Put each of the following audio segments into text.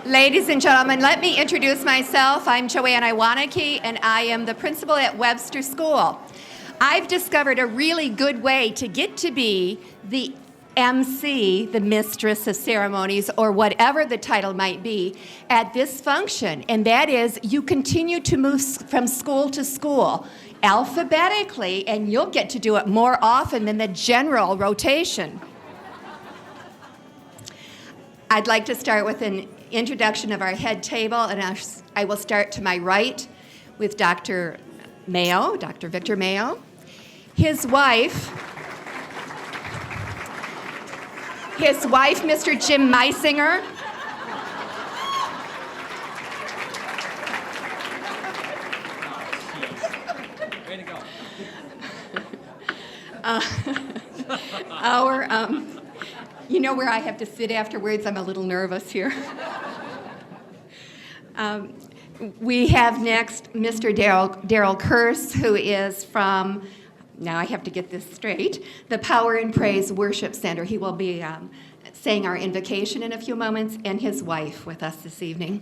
Ladies and gentlemen, let me introduce myself. I'm Joanna Iwaniki, and I am the principal at Webster School. I've discovered a really good way to get to be the MC, the Mistress of Ceremonies, or whatever the title might be, at this function, and that is you continue to move from school to school alphabetically, and you'll get to do it more often than the general rotation. I'd like to start with an introduction of our head table, and I will start to my right with Dr. Mayo, Dr. Victor Mayo. His wife, Mr. Jim Meisinger. Way to go. You know where I have to sit afterwards? I'm a little nervous here. We have next Mr. Daryl Kearse, who is from, now I have to get this straight, the Power and Praise Worship Center. He will be saying our invocation in a few moments, and his wife with us this evening.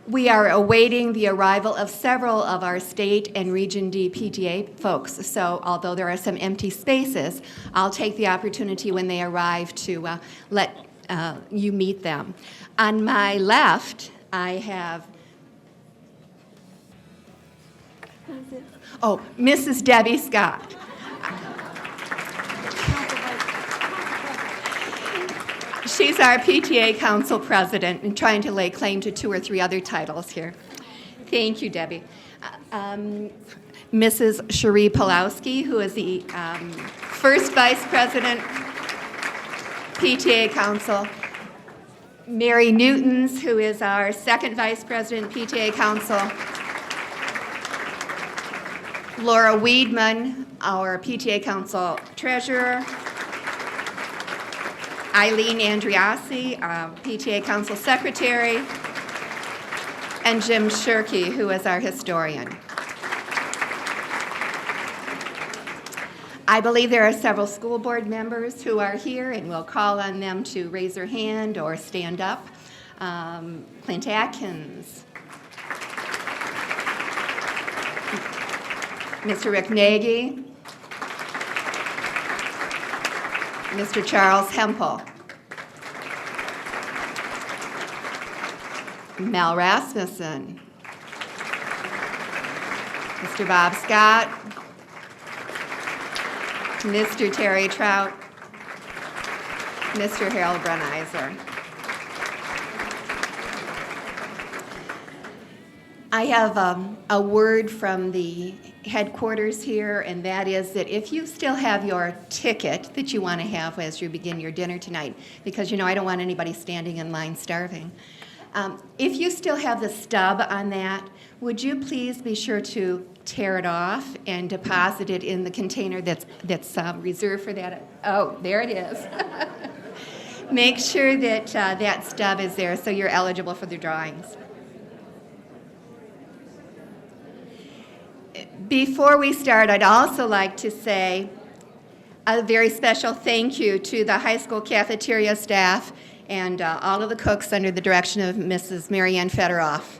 We are awaiting the arrival of several of our state and Region D PTA folks, so although there are some empty spaces, I'll take the opportunity when they arrive to let you meet them. On my left, I have Mrs. Debbie Scott. She's our PTA Council President and trying to lay claim to 2 or 3 other titles here. Thank you, Debbie. Mrs. Cherie Pulowski, who is the first Vice President, PTA Council. Mary Newtons, who is our second Vice President, PTA Council. Laura Weedman, our PTA Council Treasurer. Eileen Andriassi, PTA Council Secretary, and Jim Shirkey, who is our historian. I believe there are several school board members who are here, and we'll call on them to raise their hand or stand up. Clint Atkins, Mr. Rick Nagy, Mr. Charles Hempel, Mel Rasmussen, Mr. Bob Scott, Mr. Terry Trout, Mr. Harold Brunizer. I have a word from the headquarters here, and that is that if you still have your ticket that you want to have as you begin your dinner tonight, because I don't want anybody standing in line starving. If you still have the stub on that, would you please be sure to tear it off and deposit it in the container that's reserved for that? Oh, there it is. Make sure that that stub is there so you're eligible for the drawings. Before we start, I'd also like to say a very special thank you to the high school cafeteria staff and all of the cooks under the direction of Mrs. Marianne Federoff.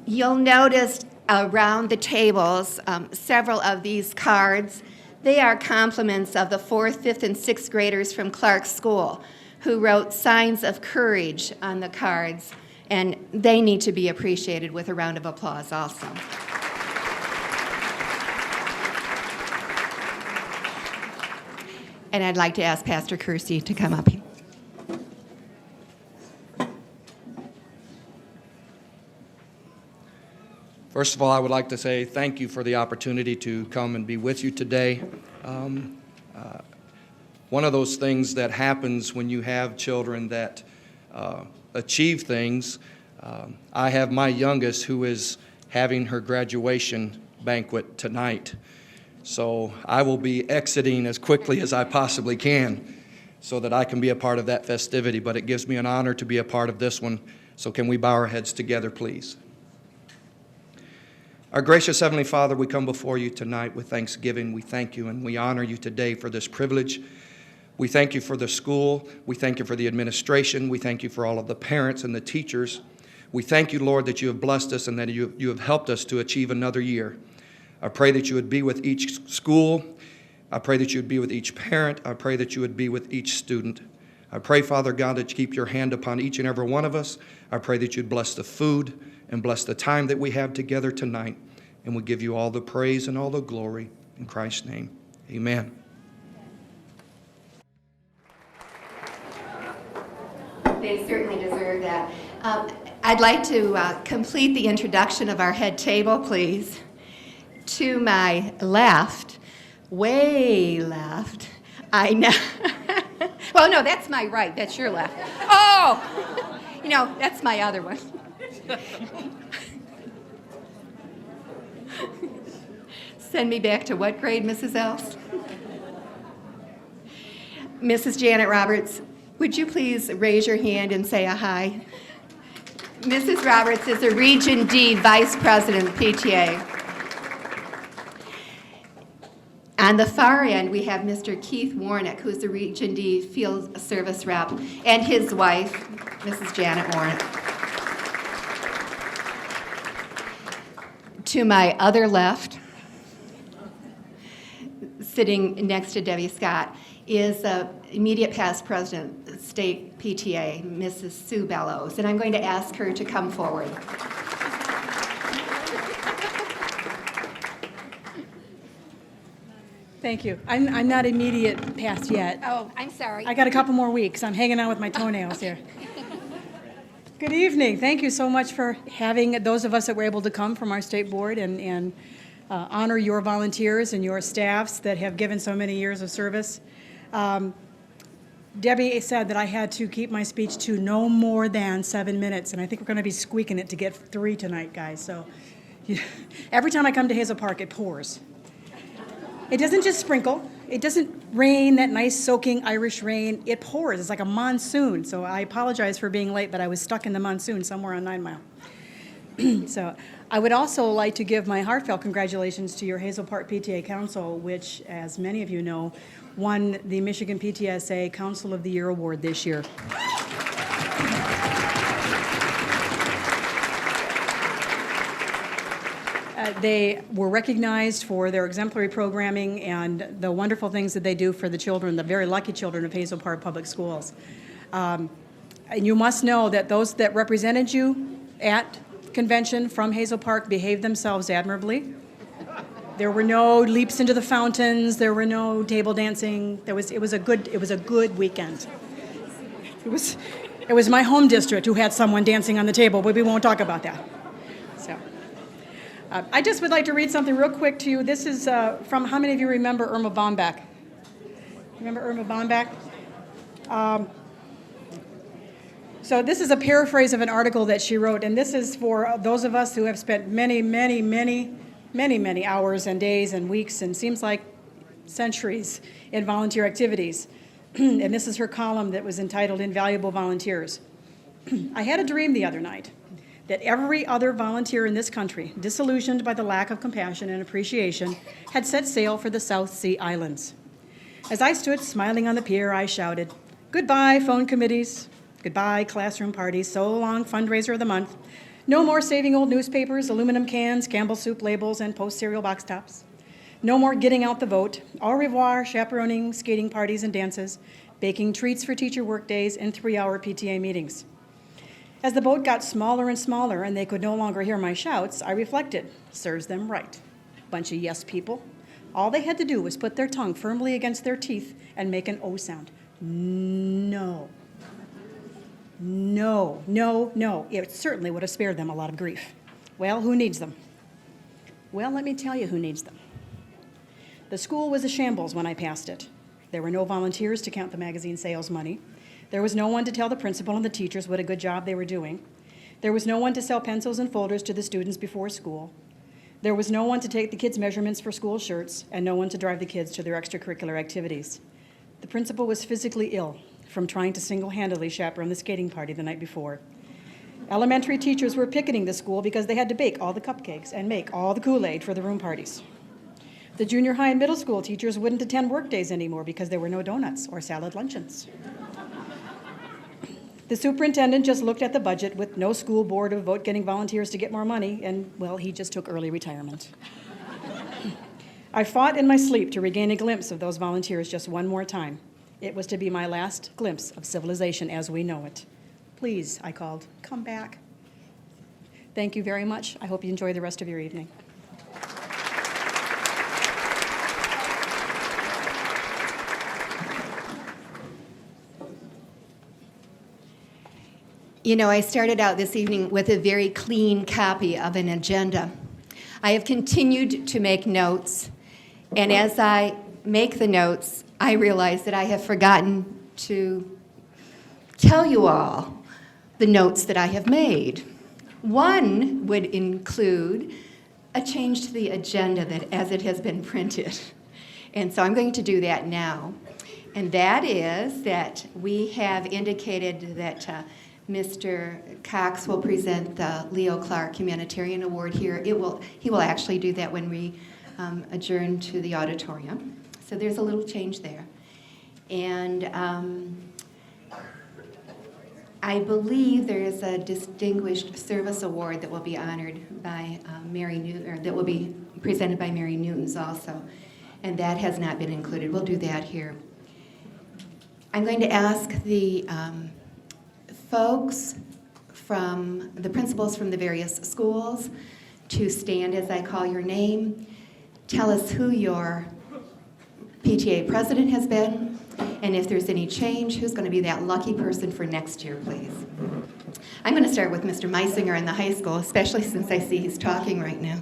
You'll notice around the tables several of these cards. They are compliments of the 4th, 5th, and 6th graders from Clark School who wrote signs of courage on the cards, and they need to be appreciated with a round of applause also. And I'd like to ask Pastor Kersey to come up here. First of all, I would like to say thank you for the opportunity to come and be with you today. One of those things that happens when you have children that achieve things, I have my youngest who is having her graduation banquet tonight. So I will be exiting as quickly as I possibly can so that I can be a part of that festivity, but it gives me an honor to be a part of this one. So can we bow our heads together, please? Our gracious Heavenly Father, we come before you tonight with thanksgiving. We thank you and we honor you today for this privilege. We thank you for the school. We thank you for the administration. We thank you for all of the parents and the teachers. We thank you, Lord, that you have blessed us and that you have helped us to achieve another year. I pray that you would be with each school. I pray that you would be with each parent. I pray that you would be with each student. I pray, Father God, that you keep your hand upon each and every one of us. I pray that you'd bless the food and bless the time that we have together tonight. And we give you all the praise and all the glory. In Christ's name, amen. They certainly deserve that. I'd like to complete the introduction of our head table, please. To my left, way left, I know. Well, no, that's my right. That's your left. Oh, that's my other one. Send me back to what grade, Mrs. Else? Mrs. Janet Roberts, would you please raise your hand and say a hi? Mrs. Roberts is a Region D Vice President, PTA. On the far end, we have Mr. Keith Warnick, who's the Region D Field Service Rep, and his wife, Mrs. Janet Warnick. To my other left, sitting next to Debbie Scott, is immediate past president, state PTA, Mrs. Sue Bellows, and I'm going to ask her to come forward. Thank you. I'm not immediate past yet. Oh, I'm sorry. I got a couple more weeks. I'm hanging out with my toenails here. Good evening. Thank you so much for having those of us that were able to come from our state board and honor your volunteers and your staffs that have given so many years of service. Debbie said that I had to keep my speech to no more than 7 minutes, and I think we're going to be squeaking it to get 3 tonight, guys. So every time I come to Hazel Park, it pours. It doesn't just sprinkle. It doesn't rain, that nice soaking Irish rain. It pours. It's like a monsoon. So I apologize for being late, but I was stuck in the monsoon somewhere on 9 Mile. So I would also like to give my heartfelt congratulations to your Hazel Park PTA Council, which, as many of you know, won the Michigan PTSA Council of the Year Award this year. They were recognized for their exemplary programming and the wonderful things that they do for the children, the very lucky children of Hazel Park Public Schools. And you must know that those that represented you at convention from Hazel Park behaved themselves admirably. There were no leaps into the fountains. There were no table dancing. It was a good weekend. It was my home district who had someone dancing on the table, but we won't talk about that. So. I just would like to read something real quick to you. This is from, how many of you remember Irma Bombeck? Remember Irma Bombeck? So this is a paraphrase of an article that she wrote, and this is for those of us who have spent many hours and days and weeks and seems like centuries in volunteer activities. And this is her column that was entitled Invaluable Volunteers. I had a dream the other night that every other volunteer in this country, disillusioned by the lack of compassion and appreciation, had set sail for the South Sea Islands. As I stood smiling on the pier, I shouted, "Goodbye, phone committees. Goodbye, classroom parties. So long, fundraiser of the month. No more saving old newspapers, aluminum cans, Campbell soup labels, and post-cereal box tops. No more getting out the vote. Au revoir, chaperoning, skating parties and dances, baking treats for teacher work days, and 3-hour PTA meetings." As the boat got smaller and smaller and they could no longer hear my shouts, I reflected, serves them right. Bunch of yes people. All they had to do was put their tongue firmly against their teeth and make an O sound. No. No, no, no. It certainly would have spared them a lot of grief. Well, who needs them? Well, let me tell you who needs them. The school was a shambles when I passed it. There were no volunteers to count the magazine sales money. There was no one to tell the principal and the teachers what a good job they were doing. There was no one to sell pencils and folders to the students before school. There was no one to take the kids' measurements for school shirts, and no one to drive the kids to their extracurricular activities. The principal was physically ill from trying to single-handedly chaperone the skating party the night before. Elementary teachers were picketing the school because they had to bake all the cupcakes and make all the Kool-Aid for the room parties. The junior high and middle school teachers wouldn't attend work days anymore because there were no donuts or salad luncheons. The superintendent just looked at the budget with no school board to vote getting volunteers to get more money, and, well, he just took early retirement. I fought in my sleep to regain a glimpse of those volunteers just one more time. It was to be my last glimpse of civilization as we know it. Please, I called, come back. Thank you very much. I hope you enjoy the rest of your evening. You know, I started out this evening with a very clean copy of an agenda. I have continued to make notes, and as I make the notes, I realize that I have forgotten to tell you all the notes that I have made. One would include a change to the agenda that as it has been printed. And so I'm going to do that now. And that is that we have indicated that Mr. Cox will present the Leo Clark Humanitarian Award here. He will actually do that when we adjourn to the auditorium. So there's a little change there. And I believe there is a Distinguished Service Award that will be honored by Mary Newton, or that will be presented by Mary Newtons also. And that has not been included. We'll do that here. I'm going to ask the folks from the principals from the various schools to stand as I call your name. Tell us who your PTA president has been, and if there's any change, who's going to be that lucky person for next year, please. I'm going to start with Mr. Meisinger in the high school, especially since I see he's talking right now.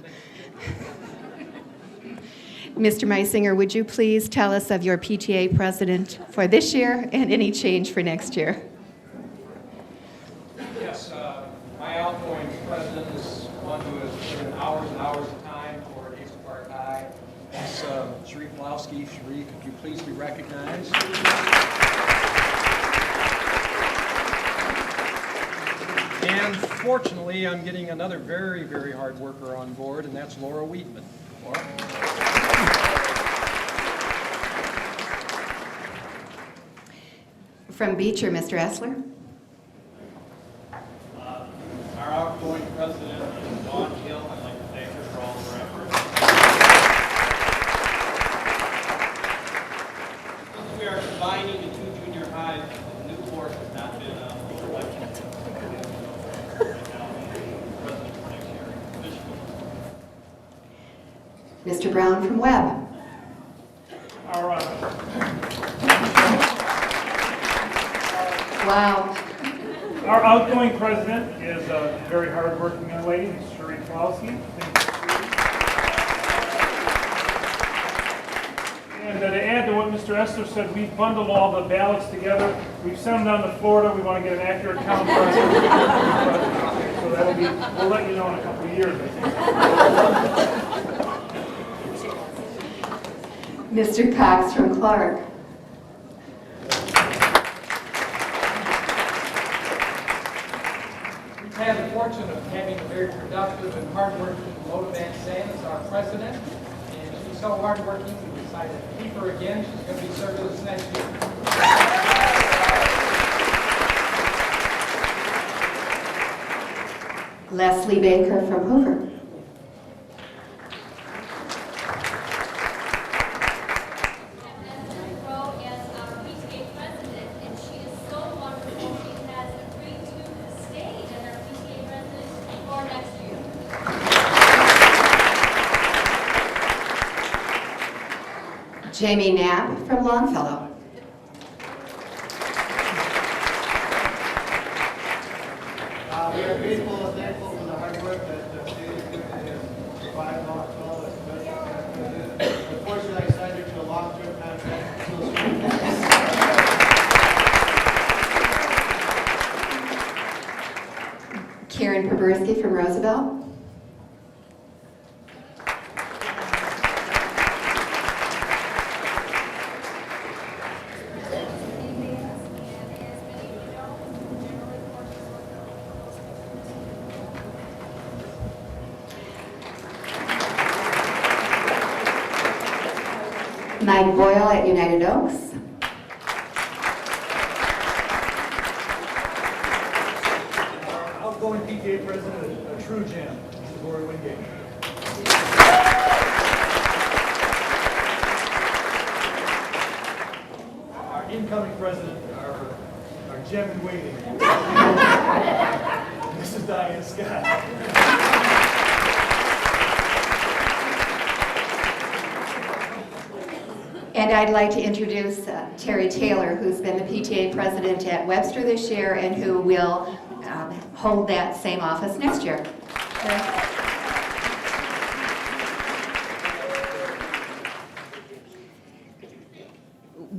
Mr. Meisinger, would you please tell us of your PTA president for this year and any change for next year? Yes, my outgoing president is one who has put in hours and hours of time for Hazel Park High. That's Sheree Pawlowski. Sheree, could you please be recognized? And fortunately, I'm getting another very, very hard worker on board, and that's Laura Wheatman. Laura? From Beecher, Mr. Essler. Our outgoing president is Dawn Hill. I'd like to thank her for all of her efforts. Since we are combining the two junior highs, the new board has not been elected. Right now, the president for next year, officially. Mr. Brown from Webb. Wow. Our outgoing president is a very hard-working young lady, Sheree Pawlowski. And to add to what Mr. Essler said, we've bundled all the ballots together. We've sent them down to Florida. We want to get an accurate count. So that'll be, we'll let you know in a couple of years, I think. Mr. Cox from Clark. We've had the fortune of having a very productive and hardworking Loda Van Zandt as our president. And she's so hardworking, we decided to keep her again. She's going to be serving us next year. Leslie Baker from Hoover. Jamie Knapp from Longfellow. We are grateful and thankful for the hard work that she has provided Longfellow. Unfortunately, I signed her to a long-term contract until she Karen Poberski from Roosevelt. Mike Boyle at United Oaks. Outgoing PTA president, a true gem, Lori Wingate. Our incoming president, our gem in waiting, Mrs. Diane Scott. And I'd like to introduce Terry Taylor, who's been the PTA president at Webster this year and who will hold that same office next year.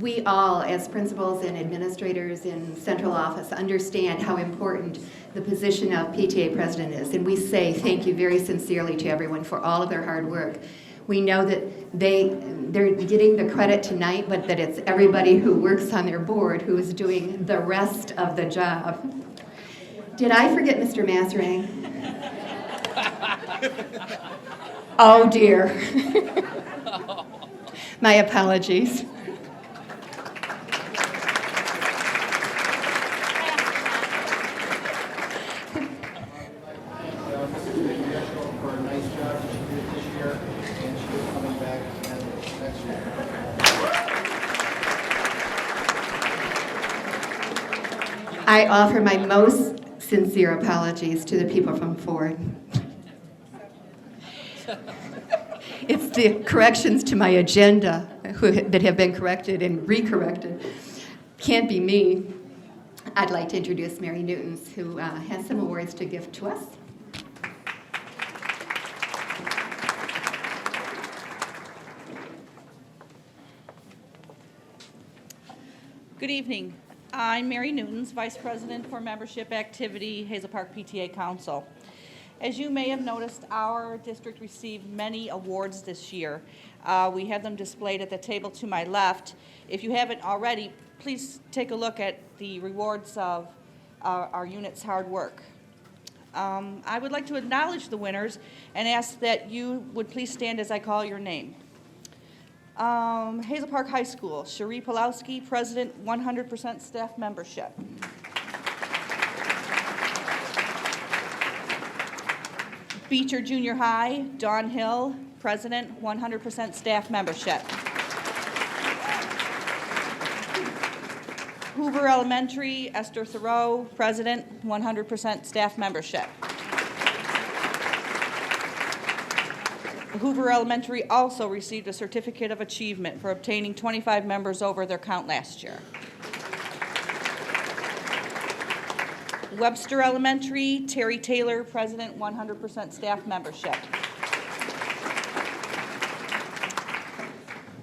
We all, as principals and administrators in central office, understand how important the position of PTA president is, and we say thank you very sincerely to everyone for all of their hard work. We know that they're getting the credit tonight, but that it's everybody who works on their board who is doing the rest of the job. Did I forget Mr. Masserang? Oh dear. My apologies. For a nice job that she did this year, and she is coming back again next year. I offer my most sincere apologies to the people from Ford. It's the corrections to my agenda that have been corrected and recorrected. Can't be me. I'd like to introduce Mary Newtons, who has some awards to give to us. Good evening. I'm Mary Newtons, Vice President for Membership Activity, Hazel Park PTA Council. As you may have noticed, our district received many awards this year. We have them displayed at the table to my left. If you haven't already, please take a look at the rewards of our unit's hard work. I would like to acknowledge the winners and ask that you would please stand as I call your name. Hazel Park High School, Cherie Pulowski, President, 100% staff membership. Beecher Junior High, Dawn Hill, President, 100% staff membership. Hoover Elementary, Esther Thoreau, President, 100% staff membership. Hoover Elementary also received a Certificate of Achievement for obtaining 25 members over their count last year. Webster Elementary, Terry Taylor, President, 100% staff membership.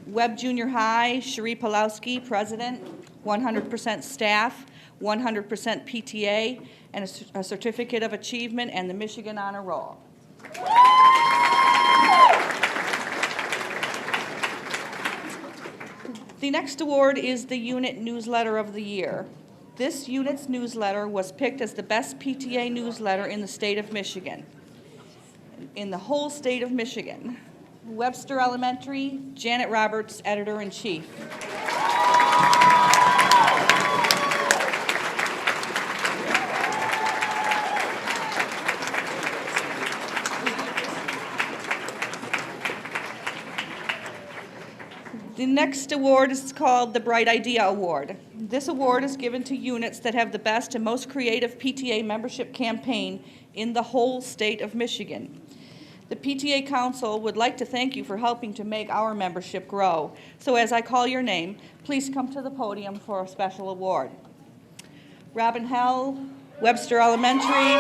Webb Junior High, Cherie Pulowski, President, 100% staff, 100% PTA, and a Certificate of Achievement and the Michigan Honor Roll. The next award is the Unit Newsletter of the Year. This unit's newsletter was picked as the best PTA newsletter in the state of Michigan, in the whole state of Michigan. Webster Elementary, Janet Roberts, Editor-in-Chief. The next award is called the Bright Idea Award. This award is given to units that have the best and most creative PTA membership campaign in the whole state of Michigan. The PTA Council would like to thank you for helping to make our membership grow. So as I call your name, please come to the podium for a special award. Robin Hell, Webster Elementary.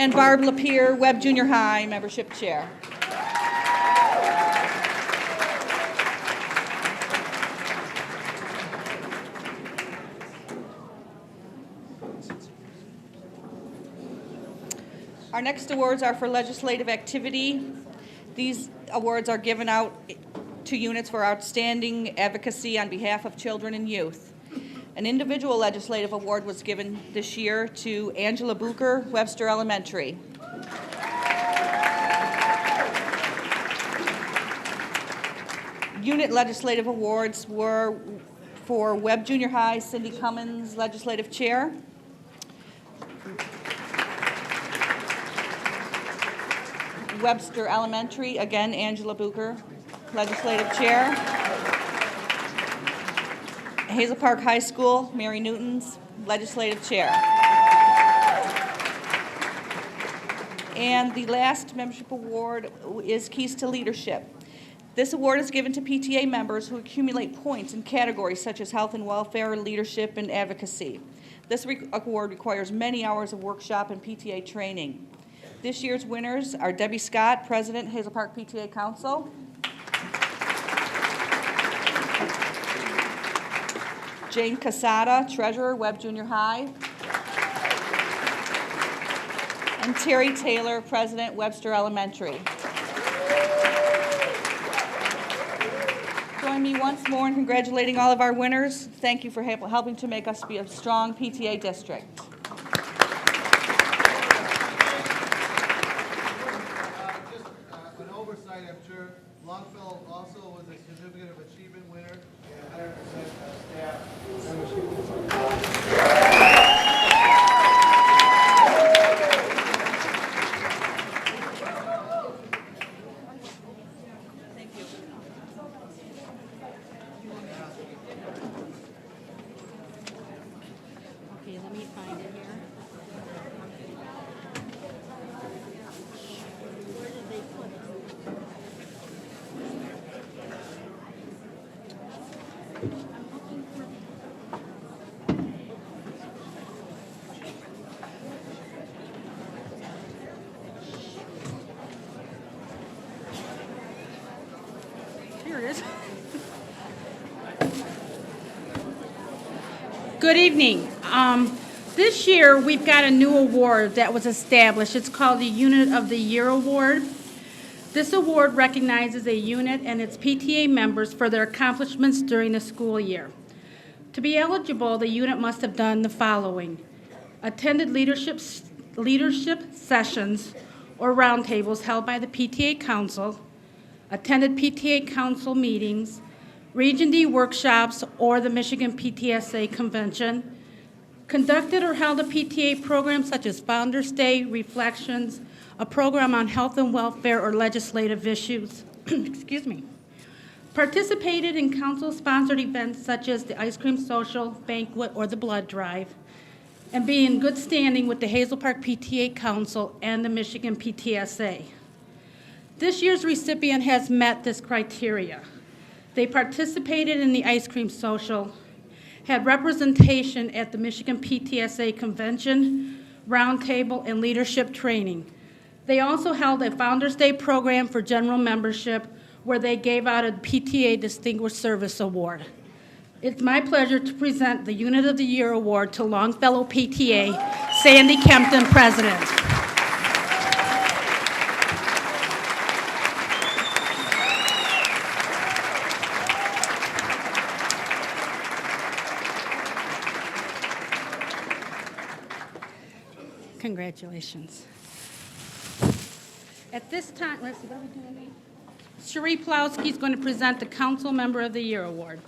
And Barb Lapierre, Webb Junior High, Membership Chair. Our next awards are for legislative activity. These awards are given out to units for outstanding advocacy on behalf of children and youth. An individual legislative award was given this year to Angela Bucher, Webster Elementary. Unit legislative awards were for Webb Junior High, Cindy Cummins, Legislative Chair. Webster Elementary, again, Angela Bucher, Legislative Chair. Hazel Park High School, Mary Newtons, Legislative Chair. And the last membership award is Keys to Leadership. This award is given to PTA members who accumulate points in categories such as health and welfare, leadership, and advocacy. This award requires many hours of workshop and PTA training. This year's winners are Debbie Scott, President, Hazel Park PTA Council. Jane Casada, Treasurer, Webb Junior High. And Terry Taylor, President, Webster Elementary. Join me once more in congratulating all of our winners. Thank you for helping to make us be a strong PTA district. Just an oversight, I'm sure Longfellow also was a certificate of achievement winner and 100% staff membership. Okay, let me find it here. Where did they put it? I'm looking for. Here it is. Good evening. This year, we've got a new award that was established. It's called the Unit of the Year Award. This award recognizes a unit and its PTA members for their accomplishments during the school year. To be eligible, the unit must have done the following: attended leadership sessions or roundtables held by the PTA Council, attended PTA Council meetings, Region D workshops or the Michigan PTSA Convention, conducted or held a PTA program such as Founders Day, Reflections, a program on health and welfare or legislative issues, excuse me, participated in council-sponsored events such as the Ice Cream Social, Banquet, or the Blood Drive, and be in good standing with the Hazel Park PTA Council and the Michigan PTSA. This year's recipient has met this criteria. They participated in the Ice Cream Social, had representation at the Michigan PTSA Convention, Roundtable, and Leadership Training. They also held a Founders Day program for general membership where they gave out a PTA Distinguished Service Award. It's my pleasure to present the Unit of the Year Award to Longfellow PTA, Sandy Kempton, President. Congratulations. At this time, let's see, what are we doing? Cherie Plowski is going to present the Council Member of the Year Award.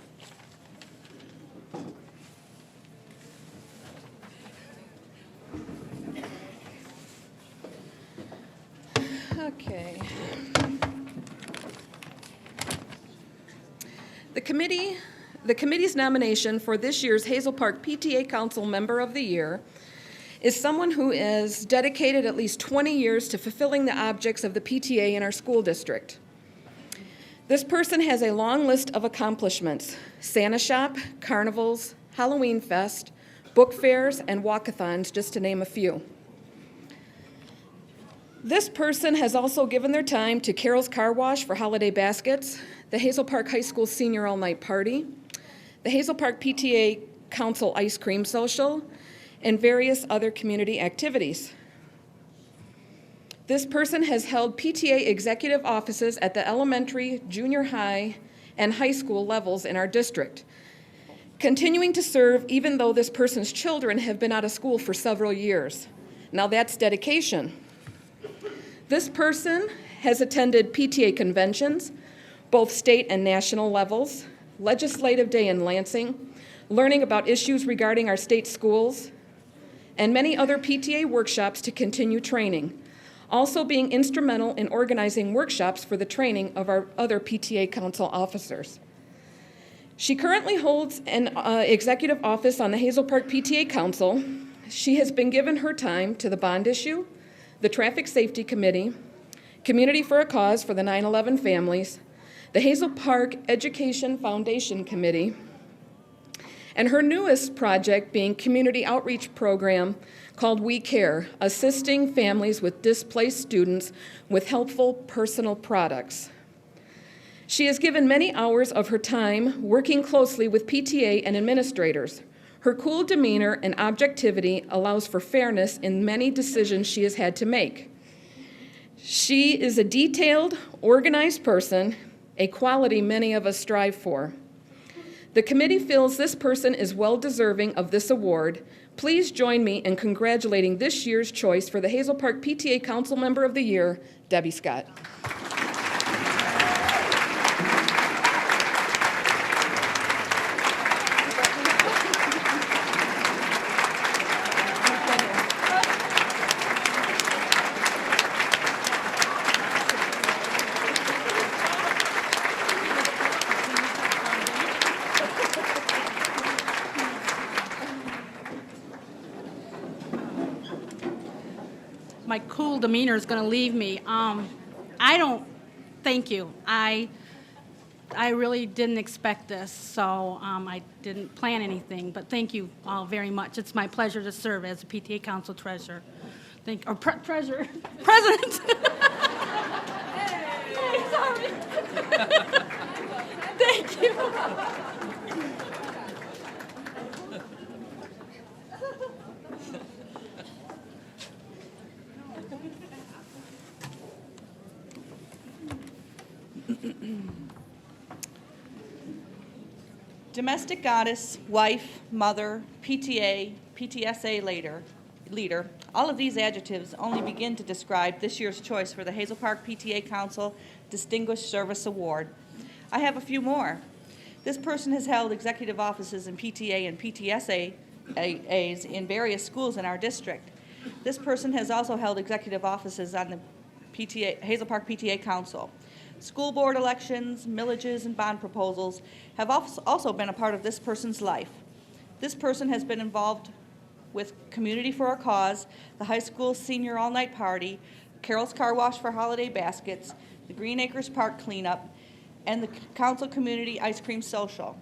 Okay. The committee's nomination for this year's Hazel Park PTA Council Member of the Year is someone who is dedicated at least 20 years to fulfilling the objects of the PTA in our school district. This person has a long list of accomplishments: Santa Shop, carnivals, Halloween Fest, book fairs, and walkathons, just to name a few. This person has also given their time to Carol's Car Wash for holiday baskets, the Hazel Park High School Senior All-Night Party, the Hazel Park PTA Council Ice Cream Social, and various other community activities. This person has held PTA executive offices at the elementary, junior high, and high school levels in our district, continuing to serve even though this person's children have been out of school for several years. Now that's dedication. This person has attended PTA conventions, both state and national levels, legislative day in Lansing, learning about issues regarding our state schools, and many other PTA workshops to continue training, also being instrumental in organizing workshops for the training of our other PTA council officers. She currently holds an executive office on the Hazel Park PTA Council. She has been given her time to the bond issue, the Traffic Safety Committee, Community for a Cause for the 9/11 families, the Hazel Park Education Foundation Committee, and her newest project being community outreach program called We Care, assisting families with displaced students with helpful personal products. She has given many hours of her time working closely with PTA and administrators. Her cool demeanor and objectivity allows for fairness in many decisions she has had to make. She is a detailed, organized person, a quality many of us strive for. The committee feels this person is well deserving of this award. Please join me in congratulating this year's choice for the Hazel Park PTA Council Member of the Year, Debbie Scott. My cool demeanor is going to leave me. Thank you. I really didn't expect this, so I didn't plan anything, but thank you all very much. It's my pleasure to serve as a PTA Council Treasurer. Treasurer. President. Hey, sorry. Thank you. Domestic goddess, wife, mother, PTA, PTSA leader, all of these adjectives only begin to describe this year's choice for the Hazel Park PTA Council Distinguished Service Award. I have a few more. This person has held executive offices in PTA and PTSAs in various schools in our district. This person has also held executive offices on the Hazel Park PTA Council. School board elections, millages, and bond proposals have also been a part of this person's life. This person has been involved with Community for a Cause, the high school senior all-night party, Carol's Car Wash for holiday baskets, the Green Acres Park cleanup, and the council community ice cream social.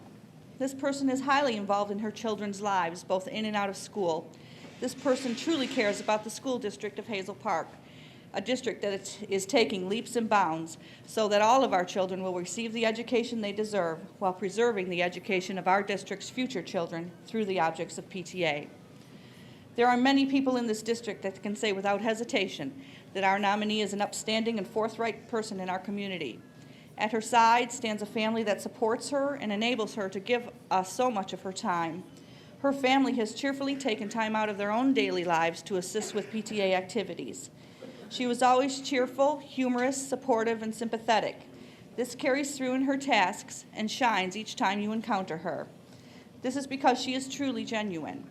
This person is highly involved in her children's lives, both in and out of school. This person truly cares about the school district of Hazel Park, a district that is taking leaps and bounds so that all of our children will receive the education they deserve while preserving the education of our district's future children through the objects of PTA. There are many people in this district that can say without hesitation that our nominee is an upstanding and forthright person in our community. At her side stands a family that supports her and enables her to give us so much of her time. Her family has cheerfully taken time out of their own daily lives to assist with PTA activities. She was always cheerful, humorous, supportive, and sympathetic. This carries through in her tasks and shines each time you encounter her. This is because she is truly genuine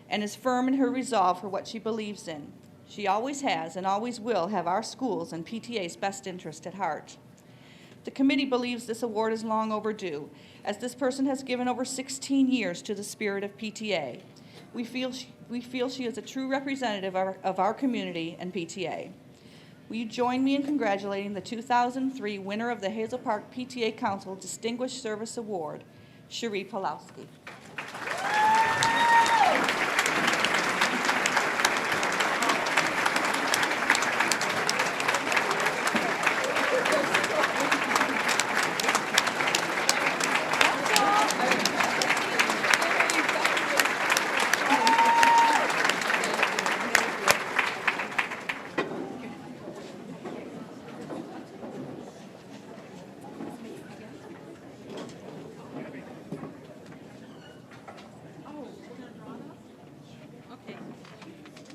and is firm in her resolve for what she believes in. She always has and always will have our schools and PTA's best interest at heart. The committee believes this award is long overdue, as this person has given over 16 years to the spirit of PTA. We feel she is a true representative of our community and PTA. Will you join me in congratulating the 2003 winner of the Hazel Park PTA Council Distinguished Service Award, Cherie Pulowski.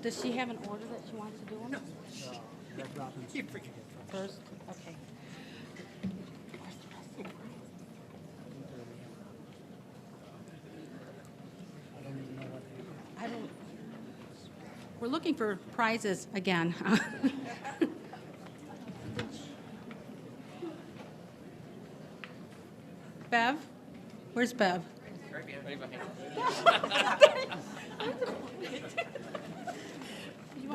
Does she have an order that she wants to do them? First, okay. I don't, we're looking for prizes again. Bev? Where's Bev?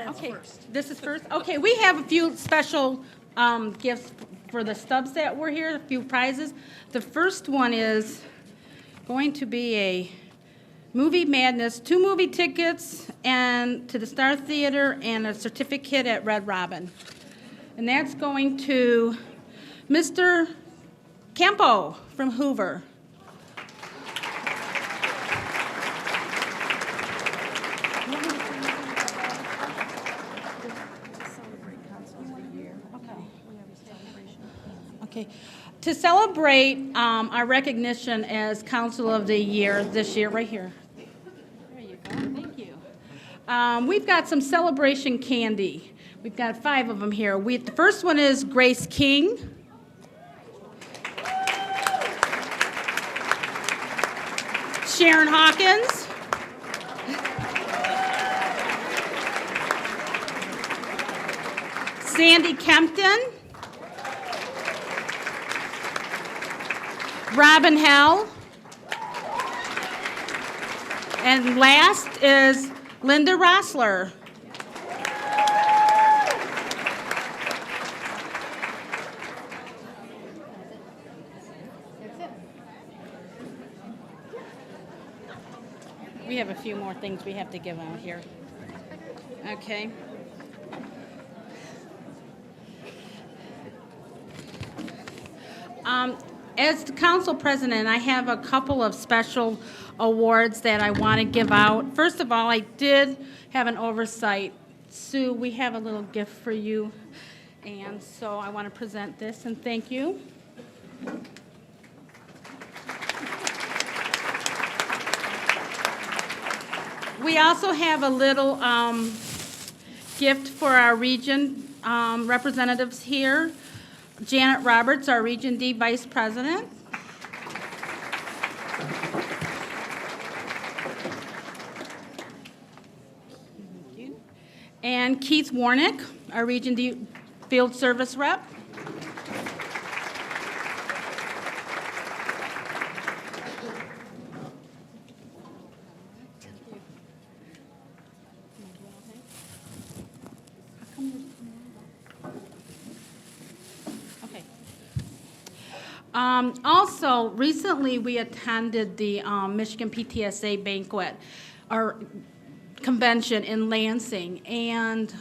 Okay, this is first. Okay, we have a few special gifts for the stubs that were here, a few prizes. The first one is going to be a Movie Madness, 2 movie tickets and to the Star Theater and a certificate at Red Robin. And that's going to Mr. Campo from Hoover. Okay. To celebrate our recognition as Council of the Year this year, right here. There you go. Thank you. We've got some celebration candy. We've got 5 of them here. The first one is Grace King. Sharon Hawkins. Sandy Kempton. Robin Hell. And last is Linda Rossler. We have a few more things we have to give out here. Okay. As the council president, I have a couple of special awards that I want to give out. First of all, I did have an oversight. Sue, we have a little gift for you, and so I want to present this and thank you. We also have a little gift for our region representatives here. Janet Roberts, our Region D Vice President. Thank you. And Keith Warnick, our Region D Field Service Rep. Also, recently we attended the Michigan PTSA Banquet, our convention in Lansing, and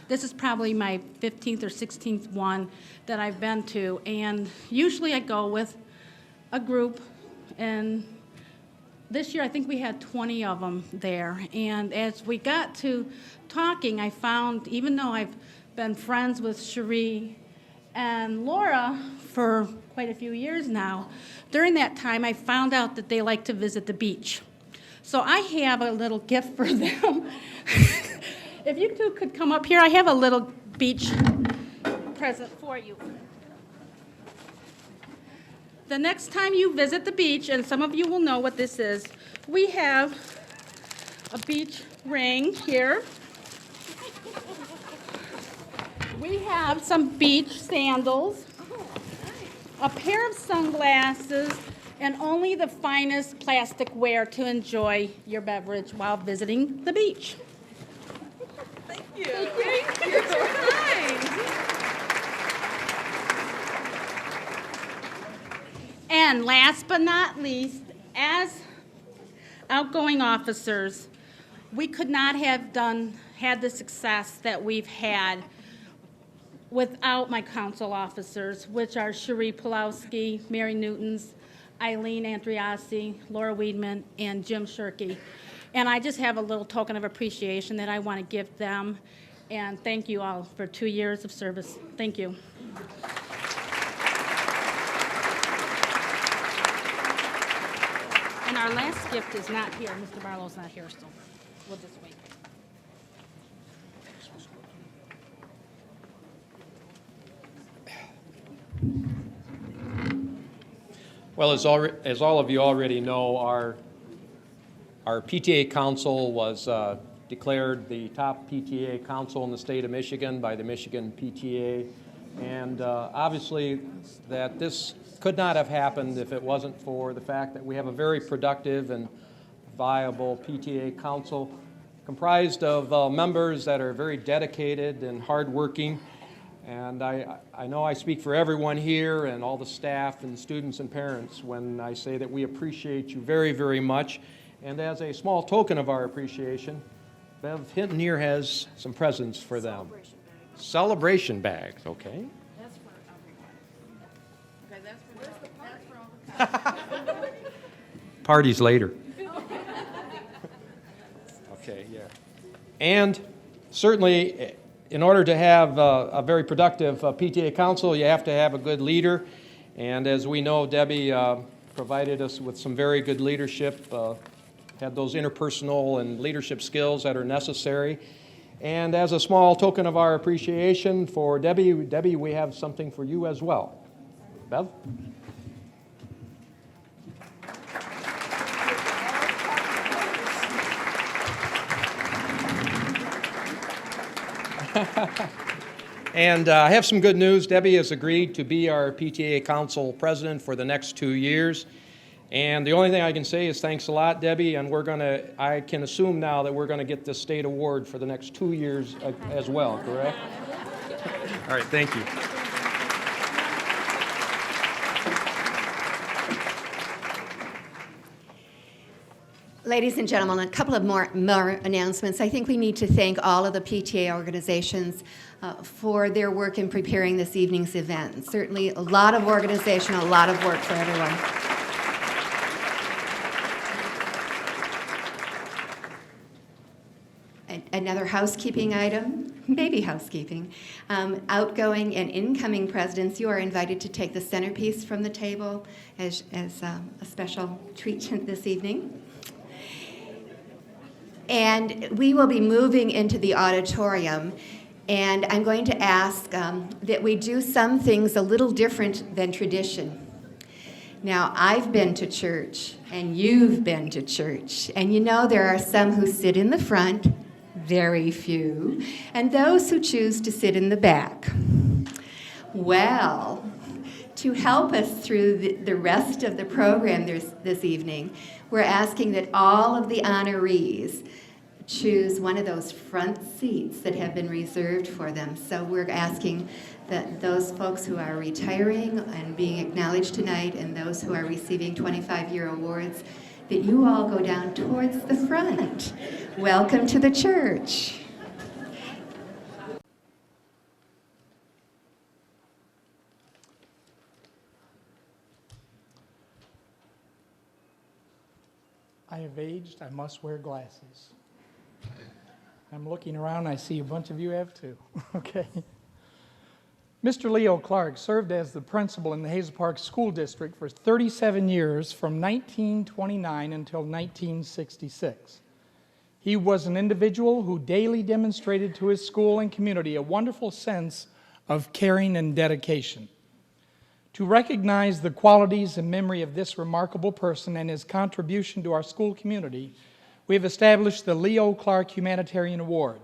this is probably my 15th or 16th one that I've been to, and usually I go with a group, and this year I think we had 20 of them there, and as we got to talking, I found, even though I've been friends with Cherie and Laura for quite a few years now, during that time I found out that they like to visit the beach. So I have a little gift for them. If you two could come up here, I have a little beach present for you. The next time you visit the beach, and some of you will know what this is, we have a beach ring here. We have some beach sandals, a pair of sunglasses, and only the finest plastic ware to enjoy your beverage while visiting the beach. Thank you. Thank you. You're so kind. And last but not least, as outgoing officers, we could not have had the success that we've had without my council officers, which are Cherie Pulowski, Mary Newtons, Eileen Andriasi, Laura Weedman, and Jim Shirkey. And I just have a little token of appreciation that I want to give them. And thank you all for 2 years of service. Thank you. And our last gift is not here. Mr. Barlow's not here, so we'll just wait. Well, as all of you already know, our PTA council was declared the top PTA council in the state of Michigan by the Michigan PTA. And obviously that this could not have happened if it wasn't for the fact that we have a very productive and viable PTA council comprised of members that are very dedicated and hardworking. And I know I speak for everyone here and all the staff and students and parents when I say that we appreciate you very, very much. And as a small token of our appreciation, Bev Hinton here has some presents for them. Celebration bags, okay? That's for everyone. Okay, that's for all the Parties later. Okay, yeah. And certainly, in order to have a very productive PTA council, you have to have a good leader. And as we know, Debbie provided us with some very good leadership, had those interpersonal and leadership skills that are necessary. And as a small token of our appreciation for Debbie, we have something for you as well. Bev? And I have some good news. Debbie has agreed to be our PTA Council President for the next 2 years. And the only thing I can say is thanks a lot, Debbie, and I can assume now that we're going to get the state award for the next 2 years as well, correct? All right, thank you. Ladies and gentlemen, a couple of more announcements. I think we need to thank all of the PTA organizations for their work in preparing this evening's event. Certainly a lot of organization, a lot of work for everyone. Another housekeeping item, baby housekeeping. Outgoing and incoming presidents, you are invited to take the centerpiece from the table as a special treat this evening. And we will be moving into the auditorium, and I'm going to ask that we do some things a little different than tradition. Now, I've been to church, and you've been to church, and you know there are some who sit in the front, very few, and those who choose to sit in the back. Well, to help us through the rest of the program this evening, we're asking that all of the honorees choose one of those front seats that have been reserved for them. So we're asking that those folks who are retiring and being acknowledged tonight and those who are receiving 25-year awards, that you all go down towards the front. Welcome to the church. I have aged, I must wear glasses. I'm looking around, I see a bunch of you have too. Okay. Mr. Leo Clark served as the principal in the Hazel Park School District for 37 years from 1929 until 1966. He was an individual who daily demonstrated to his school and community a wonderful sense of caring and dedication. To recognize the qualities and memory of this remarkable person and his contribution to our school community, we have established the Leo Clark Humanitarian Award.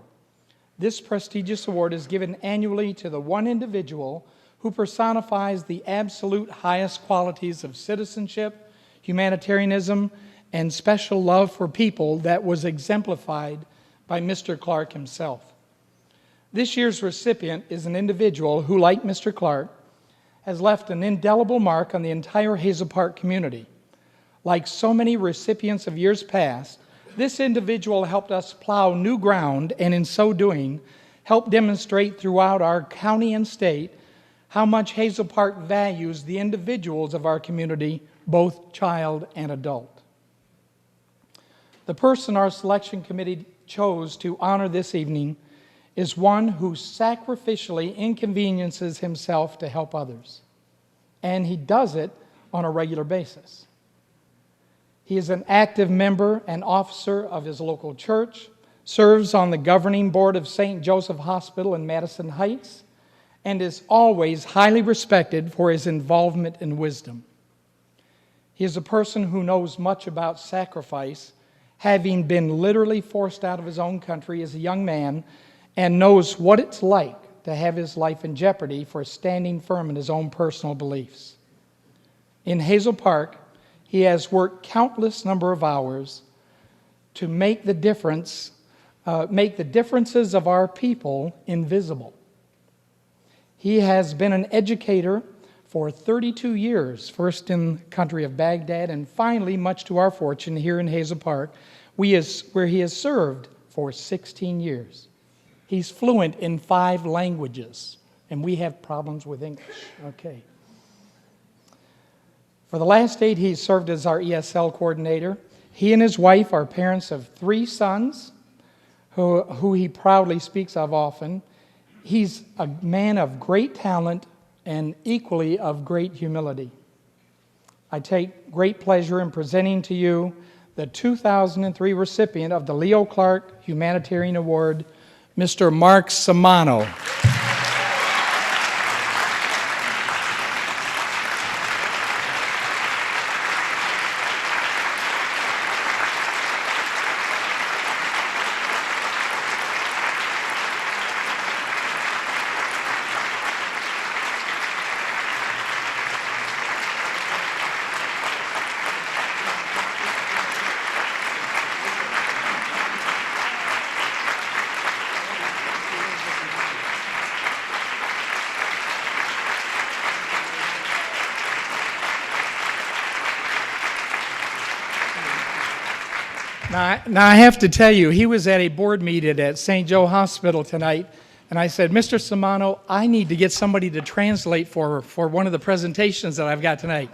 This prestigious award is given annually to the one individual who personifies the absolute highest qualities of citizenship, humanitarianism, and special love for people that was exemplified by Mr. Clark himself. This year's recipient is an individual who, like Mr. Clark, has left an indelible mark on the entire Hazel Park community. Like so many recipients of years past, this individual helped us plow new ground and in so doing, helped demonstrate throughout our county and state how much Hazel Park values the individuals of our community, both child and adult. The person our selection committee chose to honor this evening is one who sacrificially inconveniences himself to help others, and he does it on a regular basis. He is an active member and officer of his local church, serves on the governing board of St. Joseph Hospital in Madison Heights, and is always highly respected for his involvement and wisdom. He is a person who knows much about sacrifice, having been literally forced out of his own country as a young man, and knows what it's like to have his life in jeopardy for standing firm in his own personal beliefs. In Hazel Park, he has worked countless number of hours to make the differences of our people invisible. He has been an educator for 32 years, first in the country of Baghdad, and finally, much to our fortune, here in Hazel Park, where he has served for 16 years. He's fluent in 5 languages, and we have problems with English. Okay. For the last 8, he's served as our ESL coordinator. He and his wife are parents of 3 sons, who he proudly speaks of often. He's a man of great talent and equally of great humility. I take great pleasure in presenting to you the 2003 recipient of the Leo Clark Humanitarian Award, Mr. Mark Samano. Now, I have to tell you, he was at a board meeting at St. Joe Hospital tonight, and I said, Mr. Samano, I need to get somebody to translate for one of the presentations that I've got tonight.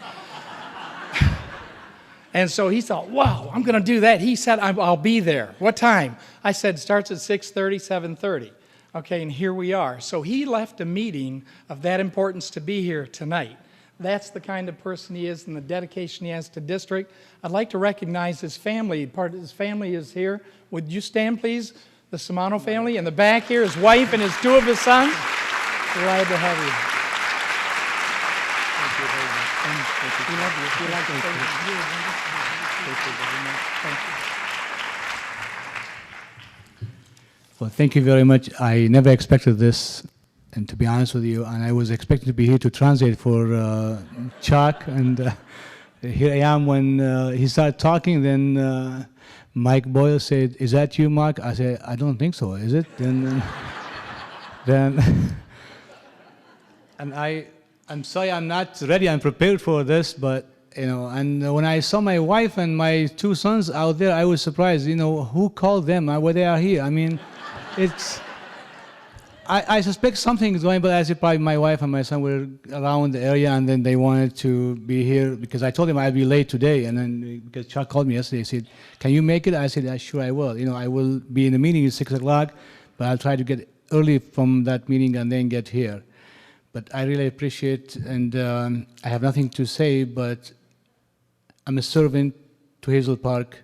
And so he thought, wow, I'm going to do that. He said, I'll be there. What time? I said, starts at 6:30, 7:30. Okay, and here we are. So he left a meeting of that importance to be here tonight. That's the kind of person he is and the dedication he has to district. I'd like to recognize his family. Part of his family is here. Would you stand, please? The Samano family. In the back here, his wife and his 2 of his sons. Glad to have you. Thank you very much. We love you. If you like to say thank you very much. Thank you. Well, thank you very much. I never expected this, and to be honest with you, and I was expecting to be here to translate for Chuck, and here I am when he started talking. Then Mike Boyle said, "Is that you, Mark?" I said, "I don't think so. Is it?" Then and I'm sorry, I'm not ready. I'm prepared for this, but and when I saw my wife and my 2 sons out there, I was surprised. Who called them? Why they are here? I mean, it's. I suspect something is going, but I said probably my wife and my son were around the area, and then they wanted to be here because I told them I'd be late today, and then because Chuck called me yesterday, he said, "Can you make it?" I said, "Yeah, sure, I will. I will be in the meeting at 6 o'clock, but I'll try to get early from that meeting and then get here." But I really appreciate, and I have nothing to say, but I'm a servant to Hazel Park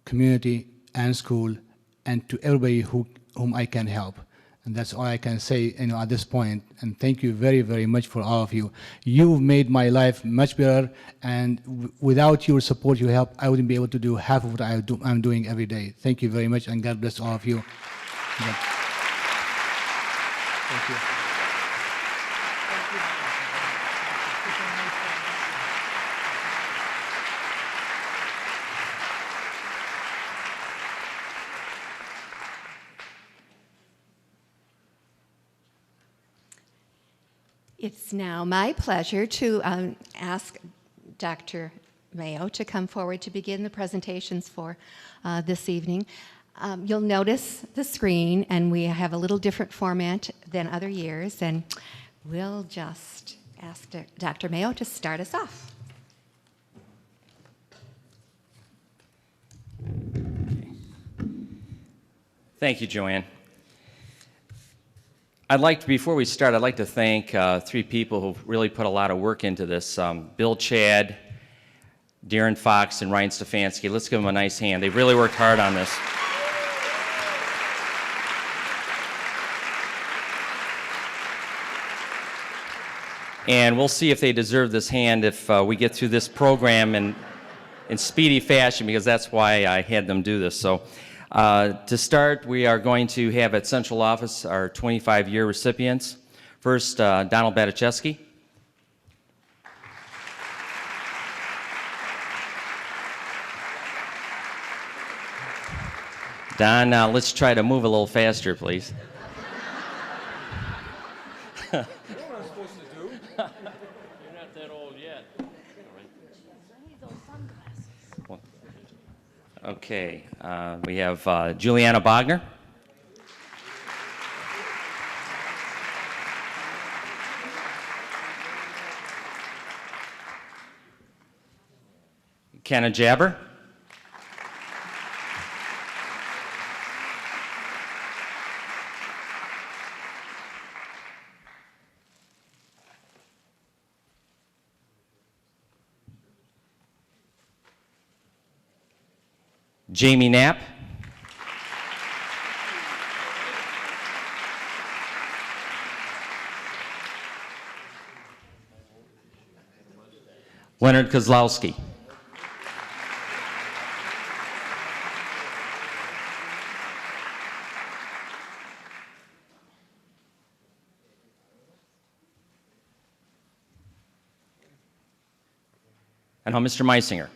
community and school, and to everybody whom I can help. And that's all I can say, at this point. And thank you very, very much for all of you. You've made my life much better, and without your support, your help, I wouldn't be able to do half of what I'm doing every day. Thank you very much, and God bless all of you. Thank you. It's now my pleasure to ask Dr. Mayo to come forward to begin the presentations for this evening. You'll notice the screen, and we have a little different format than other years, and we'll just ask Dr. Mayo to start us off. Thank you, Joanne. Before we start, I'd like to thank 3 people who've really put a lot of work into this. Bill Chad, Darren Fox, and Ryan Stefanski. Let's give them a nice hand. They've really worked hard on this. And we'll see if they deserve this hand if we get through this program in speedy fashion, because that's why I had them do this. So to start, we are going to have at Central Office our 25-year recipients. First, Donald Batichewski. Don, let's try to move a little faster, please. What am I supposed to do? You're not that old yet. Okay, we have Juliana Bogner. Kenna Jabber. Jamie Knapp. Leonard Kozlowski. And now Mr. Meisinger.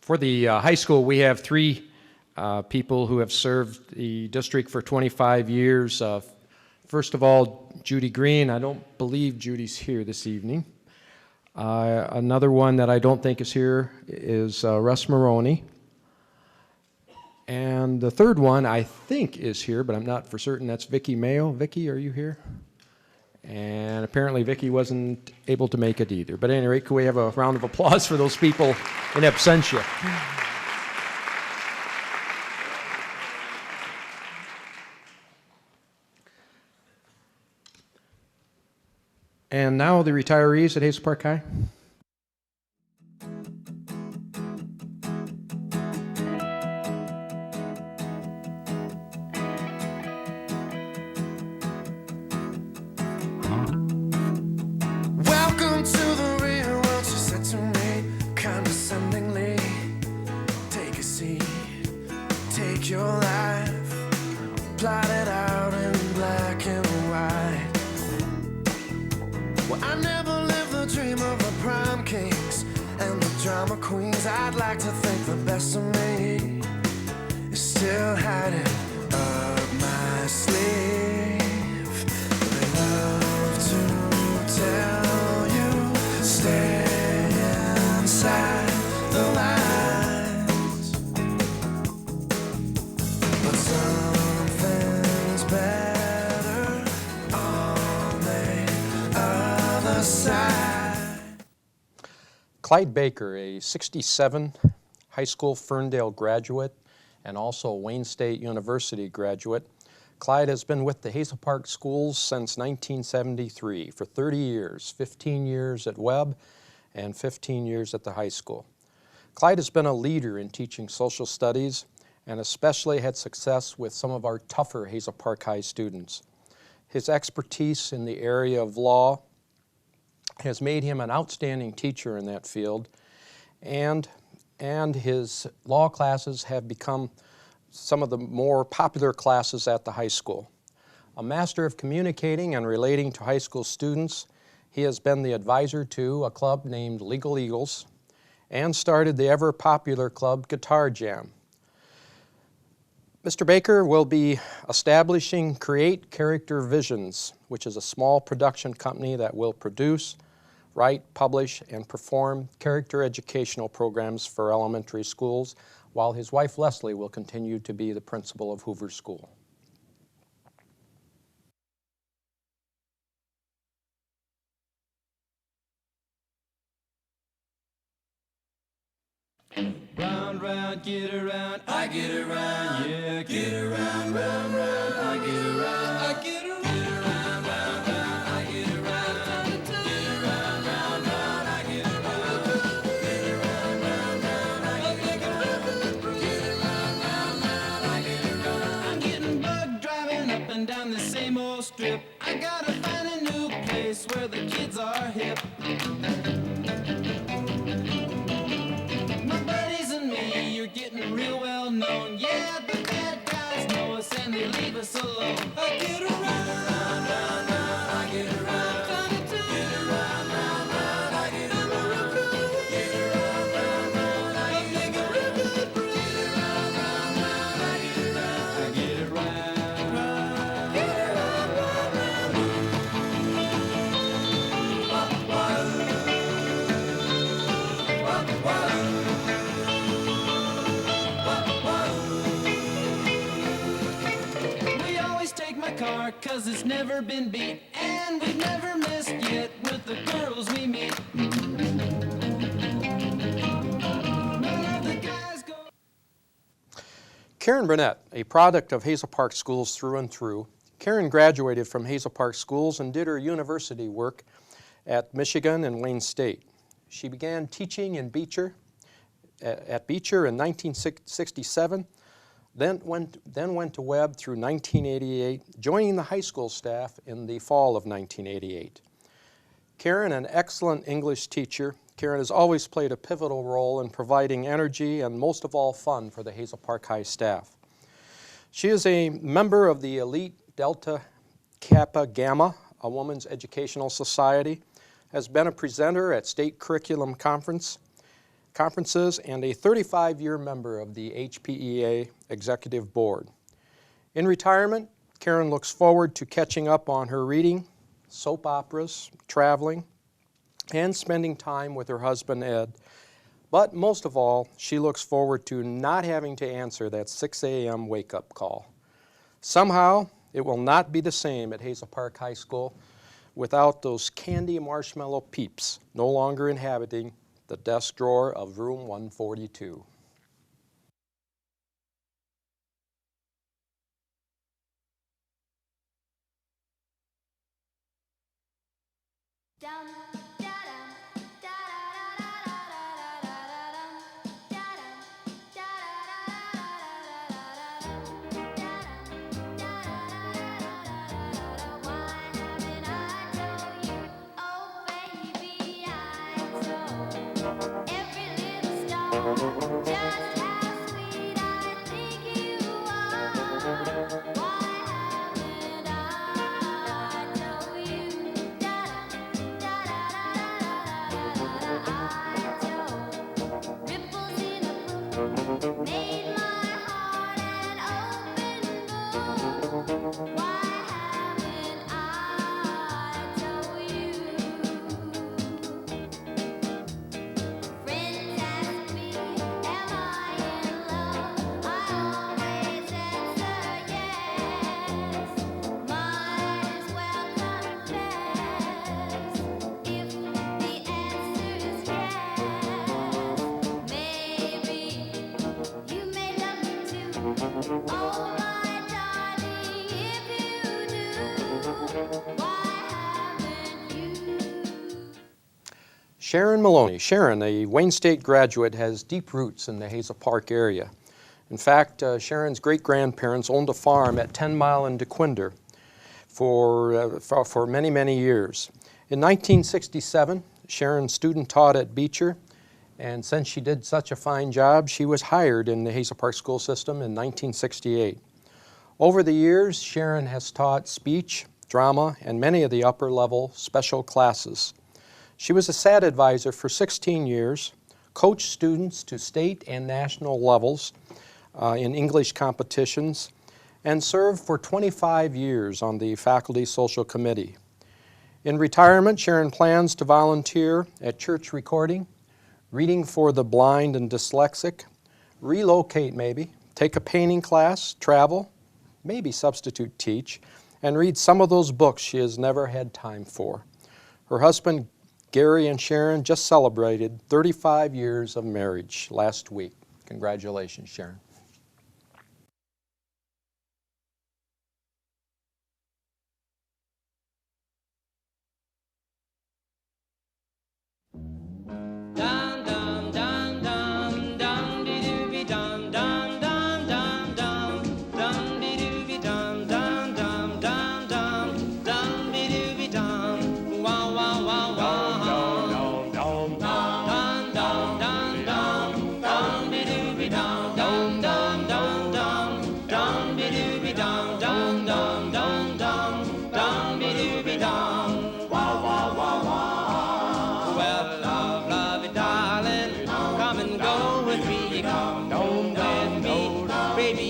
For the high school, we have three people who have served the district for 25 years. First of all, Judy Green. I don't believe Judy's here this evening. Another one that I don't think is here is Russ Maroney. And the third one I think is here, but I'm not for certain. That's Vicki Mayo. Vicki, are you here? And apparently Vicki wasn't able to make it either. But at any rate, can we have a round of applause for those people in absentia? And now the retirees at Hazel Park High. Welcome to the real world, she said to me condescendingly. Take a seat, take your life, plot it out in black and white. Well, I never lived the dream of the prom kings and the drama queens. I'd like to think the best of me is still hiding up my sleeve. They love to tell you stay inside the lines, but something's better on the other side. Clyde Baker, a 67 high school Ferndale graduate and also Wayne State University graduate. Clyde has been with the Hazel Park schools since 1973 for 30 years, 15 years at Webb and 15 years at the high school. Clyde has been a leader in teaching social studies and especially had success with some of our tougher Hazel Park High students. His expertise in the area of law has made him an outstanding teacher in that field, and his law classes have become some of the more popular classes at the high school. A master of communicating and relating to high school students, he has been the advisor to a club named Legal Eagles and started the ever-popular club Guitar Jam. Mr. Baker will be establishing Create Character Visions, which is a small production company that will produce, write, publish, and perform character educational programs for elementary schools, while his wife Leslie will continue to be the principal of Hoover School. Round, round, get around, I get around, yeah, get around, round, round, I get around, I get around, get around, round, round, I get around, get around, round, round, I get well known. Yeah, the bad guys know us and they leave us alone. I get around, round, round, I get around. Get around, round, round, I get around. Get around, round, round, I get around. Get around, round, round, I get around. I get around. Get around, round, we always take my car, 'cause it's never been beat. And we've never missed yet with the girls we meet. None of the guys go. Karen Burnett, a product of Hazel Park Schools through and through. Karen graduated from Hazel Park Schools and did her university work at Michigan and Wayne State. She began teaching in at Beecher in 1967, then went to Webb through 1988, joining the high school staff in the fall of 1988. Karen, an excellent English teacher, Karen has always played a pivotal role in providing energy and most of all fun for the Hazel Park High staff. She is a member of the elite Delta Kappa Gamma, a women's educational society, has been a presenter at state curriculum conferences, and a 35-year member of the HPEA Executive Board. In retirement, Karen looks forward to catching up on her reading, soap operas, traveling, and spending time with her husband, Ed. But most of all, she looks forward to not having to answer that 6 a.m. wake-up call. Somehow, it will not be the same at Hazel Park High School without those candy marshmallow peeps no longer inhabiting the desk drawer of room 142. Sharon Maloney. Sharon, a Wayne State graduate, has deep roots in the Hazel Park area. In fact, Sharon's great-grandparents owned a farm at 10 Mile and DeQuinder for many, many years. In 1967, Sharon student taught at Beecher, and since she did such a fine job, she was hired in the Hazel Park school system in 1968. Over the years, Sharon has taught speech, drama, and many of the upper-level special classes. She was a SAT advisor for 16 years, coached students to state and national levels in English competitions, and served for 25 years on the Faculty Social Committee. In retirement, Sharon plans to volunteer at church recording, reading for the blind and dyslexic, relocate maybe, take a painting class, travel, maybe substitute teach, and read some of those books she has never had time for. Her husband, Gary, and Sharon just celebrated 35 years of marriage last week. Congratulations, Sharon. Dum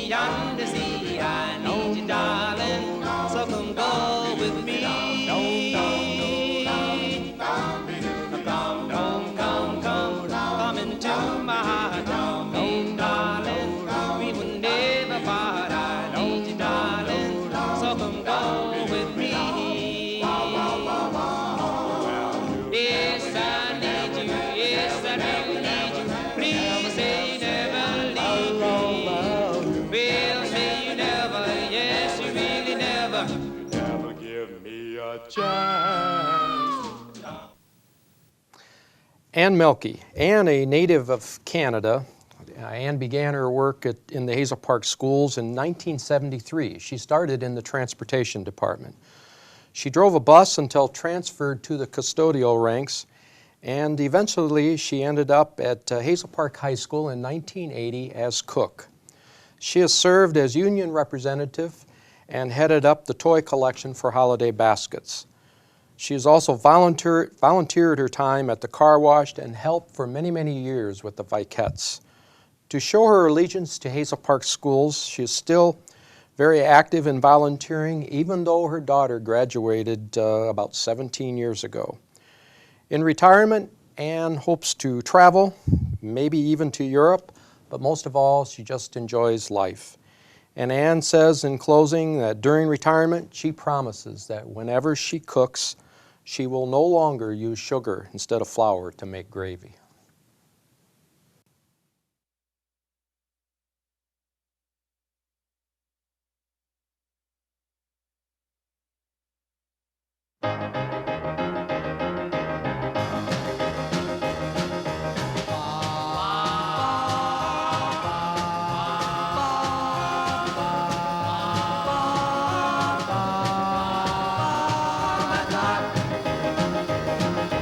beyond the sea. I need you, darling, so come go with me. Come into my heart, darling, we will never part. I need you, darling, so come go with me. Yes, I need you, yes, I do need you. Please say you never leave me. Well, say you never, yes, you really never. Never give me a chance. Ann Melky. Ann, a native of Canada, Ann began her work in the Hazel Park schools in 1973. She started in the transportation department. She drove a bus until transferred to the custodial ranks, and eventually she ended up at Hazel Park High School in 1980 as cook. She has served as union representative and headed up the toy collection for holiday baskets. She has also volunteered her time at the car wash and helped for many, many years with the Viquettes. To show her allegiance to Hazel Park schools, she is still very active in volunteering, even though her daughter graduated about 17 years ago. In retirement, Ann hopes to travel, maybe even to Europe, but most of all, she just enjoys life. And Ann says in closing that during retirement, she promises that whenever she cooks, she will no longer use sugar instead of flour to make gravy.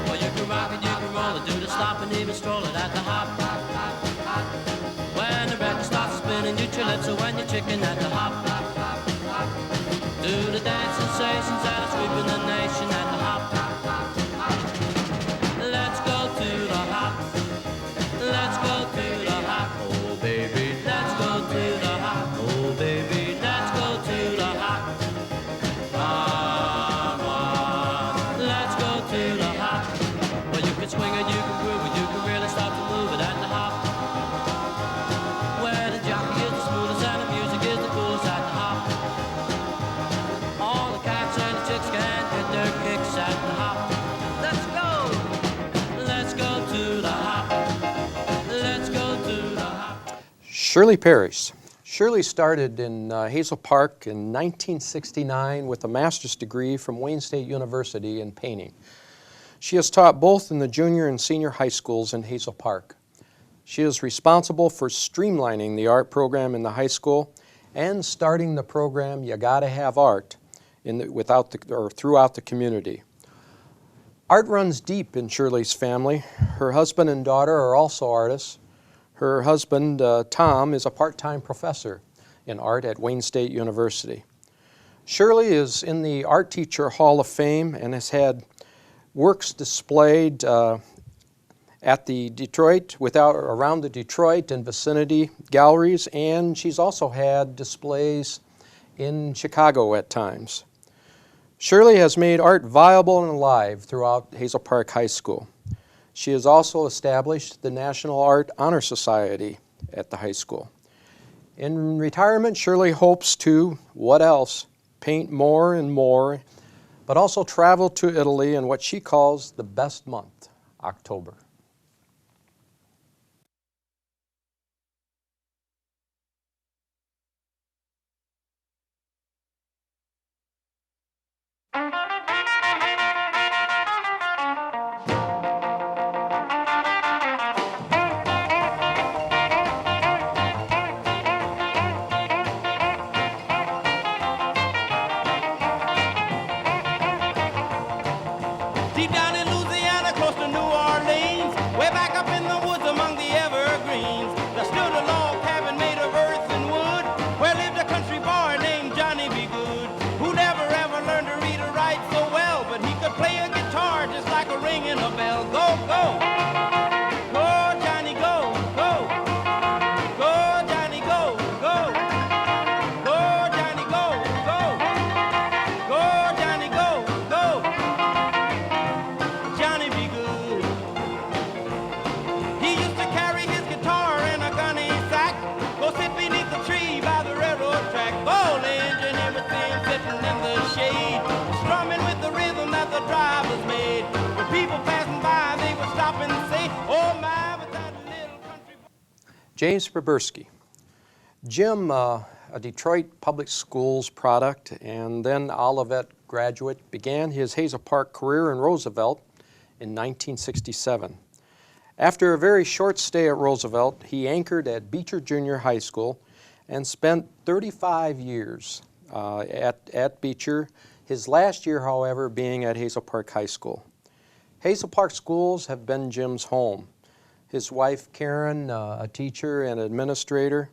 Well, you can rock it, you can roll it, do the stop and even stroll it at the hop. When the record starts spinning, you chill it, so when you're chicken at the hop. Do the dance sensations that are sweeping the nation at the hop. Let's go to the hop. Let's go to the hop. Oh, baby, let's go to the hop. Oh, baby, let's go to the hop. Come on, let's go to the hop. Well, you can swing it, you can groove it, you can really start to move it at the hop. Where the jockey is the smoothest and the music is the coolest at the hop. All the cats and the chicks can get their kicks at the hop. Let's go! Let's go to the hop. Let's go to the hop. Shirley Parrish. Shirley started in Hazel Park in 1969 with a master's degree from Wayne State University in painting. She has taught both in the junior and senior high schools in Hazel Park. She is responsible for streamlining the art program in the high school and starting the program You Gotta Have Art throughout the community. Art runs deep in Shirley's family. Her husband and daughter are also artists. Her husband, Tom, is a part-time professor in art at Wayne State University. Shirley is in the Art Teacher Hall of Fame and has had works displayed at the around the Detroit and vicinity galleries, and she's also had displays in Chicago at times. Shirley has made art viable and alive throughout Hazel Park High School. She has also established the National Art Honor Society at the high school. In retirement, Shirley hopes to, what else, paint more and more, but also travel to Italy in what she calls the best month, October. Deep down in Louisiana, close to New Orleans, way back up in the woods among the evergreens, there stood a log cabin made of earth and wood, where lived a country boy named Johnny B. Good, who never ever learned to read or write James Braberski. Jim, a Detroit Public Schools product and then Olivet graduate, began his Hazel Park career in Roosevelt in 1967. After a very short stay at Roosevelt, he anchored at Beecher Junior High School and spent 35 years at Beecher, his last year, however, being at Hazel Park High School. Hazel Park schools have been Jim's home. His wife, Karen, a teacher and administrator,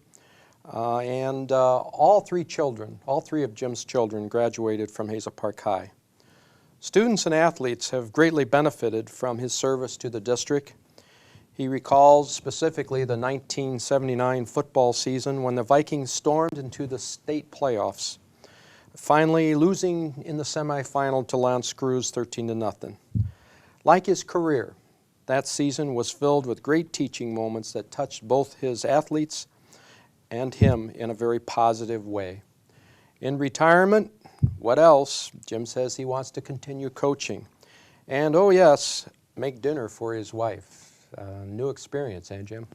and all three of Jim's children graduated from Hazel Park High. Students and athletes have greatly benefited from his service to the district. He recalls specifically the 1979 football season when the Vikings stormed into the state playoffs, finally losing in the semifinal to Lance Cruz 13-0. Like his career, that season was filled with great teaching moments that touched both his athletes and him in a very positive way. In retirement, what else? Jim says he wants to continue coaching. And oh yes, make dinner for his wife. New experience, eh, Jim?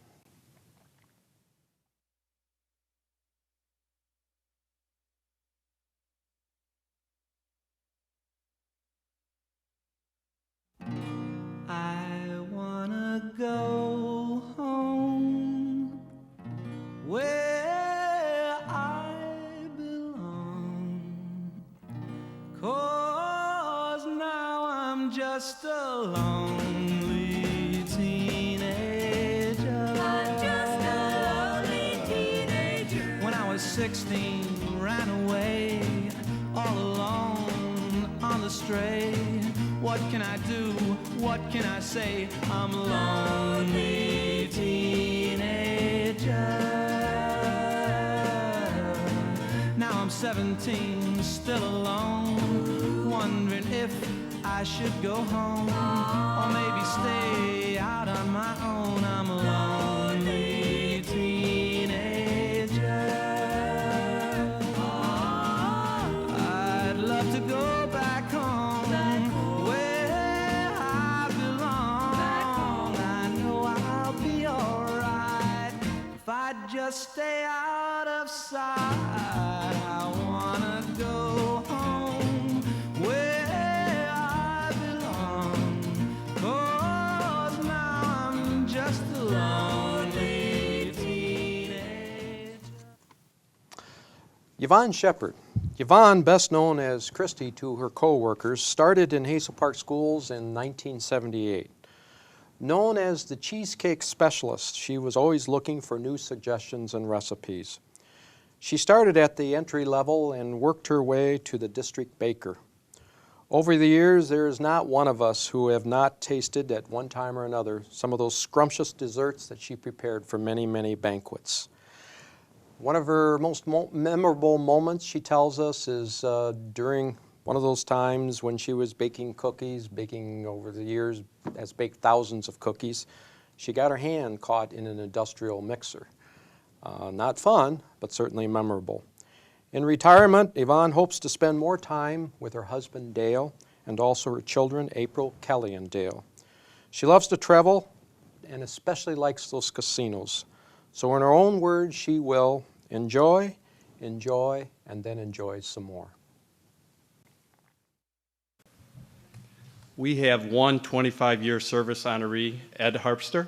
I wanna go home where I belong, 'cause now I'm just a lonely teenager. I'm just a lonely teenager. When I was 16, ran away all alone on the stray. What can I do? What can I say? I'm a lonely teenager. Now I'm 17, still alone, wondering if I should go home or maybe stay out on my own. I'm a lonely teenager. I'd love to go back home. Just stay out of sight. I wanna go home where I belong, 'cause now I'm just a lonely teenager. Yvonne Shepard. Yvonne, best known as Christy to her co-workers, started in Hazel Park Schools in 1978. Known as the cheesecake specialist, she was always looking for new suggestions and recipes. She started at the entry level and worked her way to the district baker. Over the years, there is not one of us who have not tasted at one time or another some of those scrumptious desserts that she prepared for many, many banquets. One of her most memorable moments, she tells us, is during one of those times when she was baking cookies, baking over the years, has baked thousands of cookies. She got her hand caught in an industrial mixer. Not fun, but certainly memorable. In retirement, Yvonne hopes to spend more time with her husband, Dale, and also her children, April, Kelly, and Dale. She loves to travel and especially likes those casinos. So in her own words, she will enjoy, enjoy, and then enjoy some more. We have one 25-year service honoree, Ed Harpster.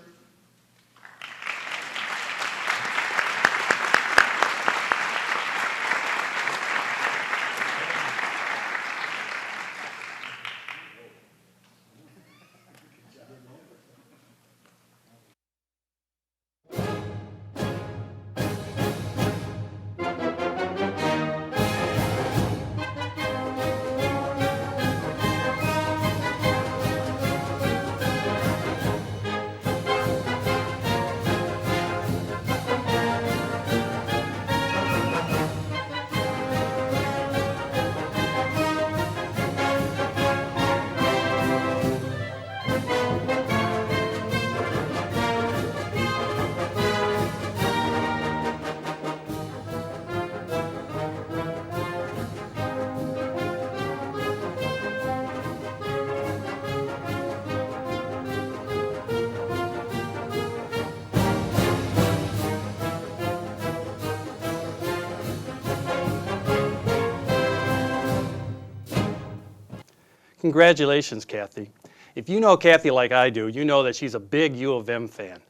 Congratulations, Kathy. If you know Kathy like I do, you know that she's a big U of M fan.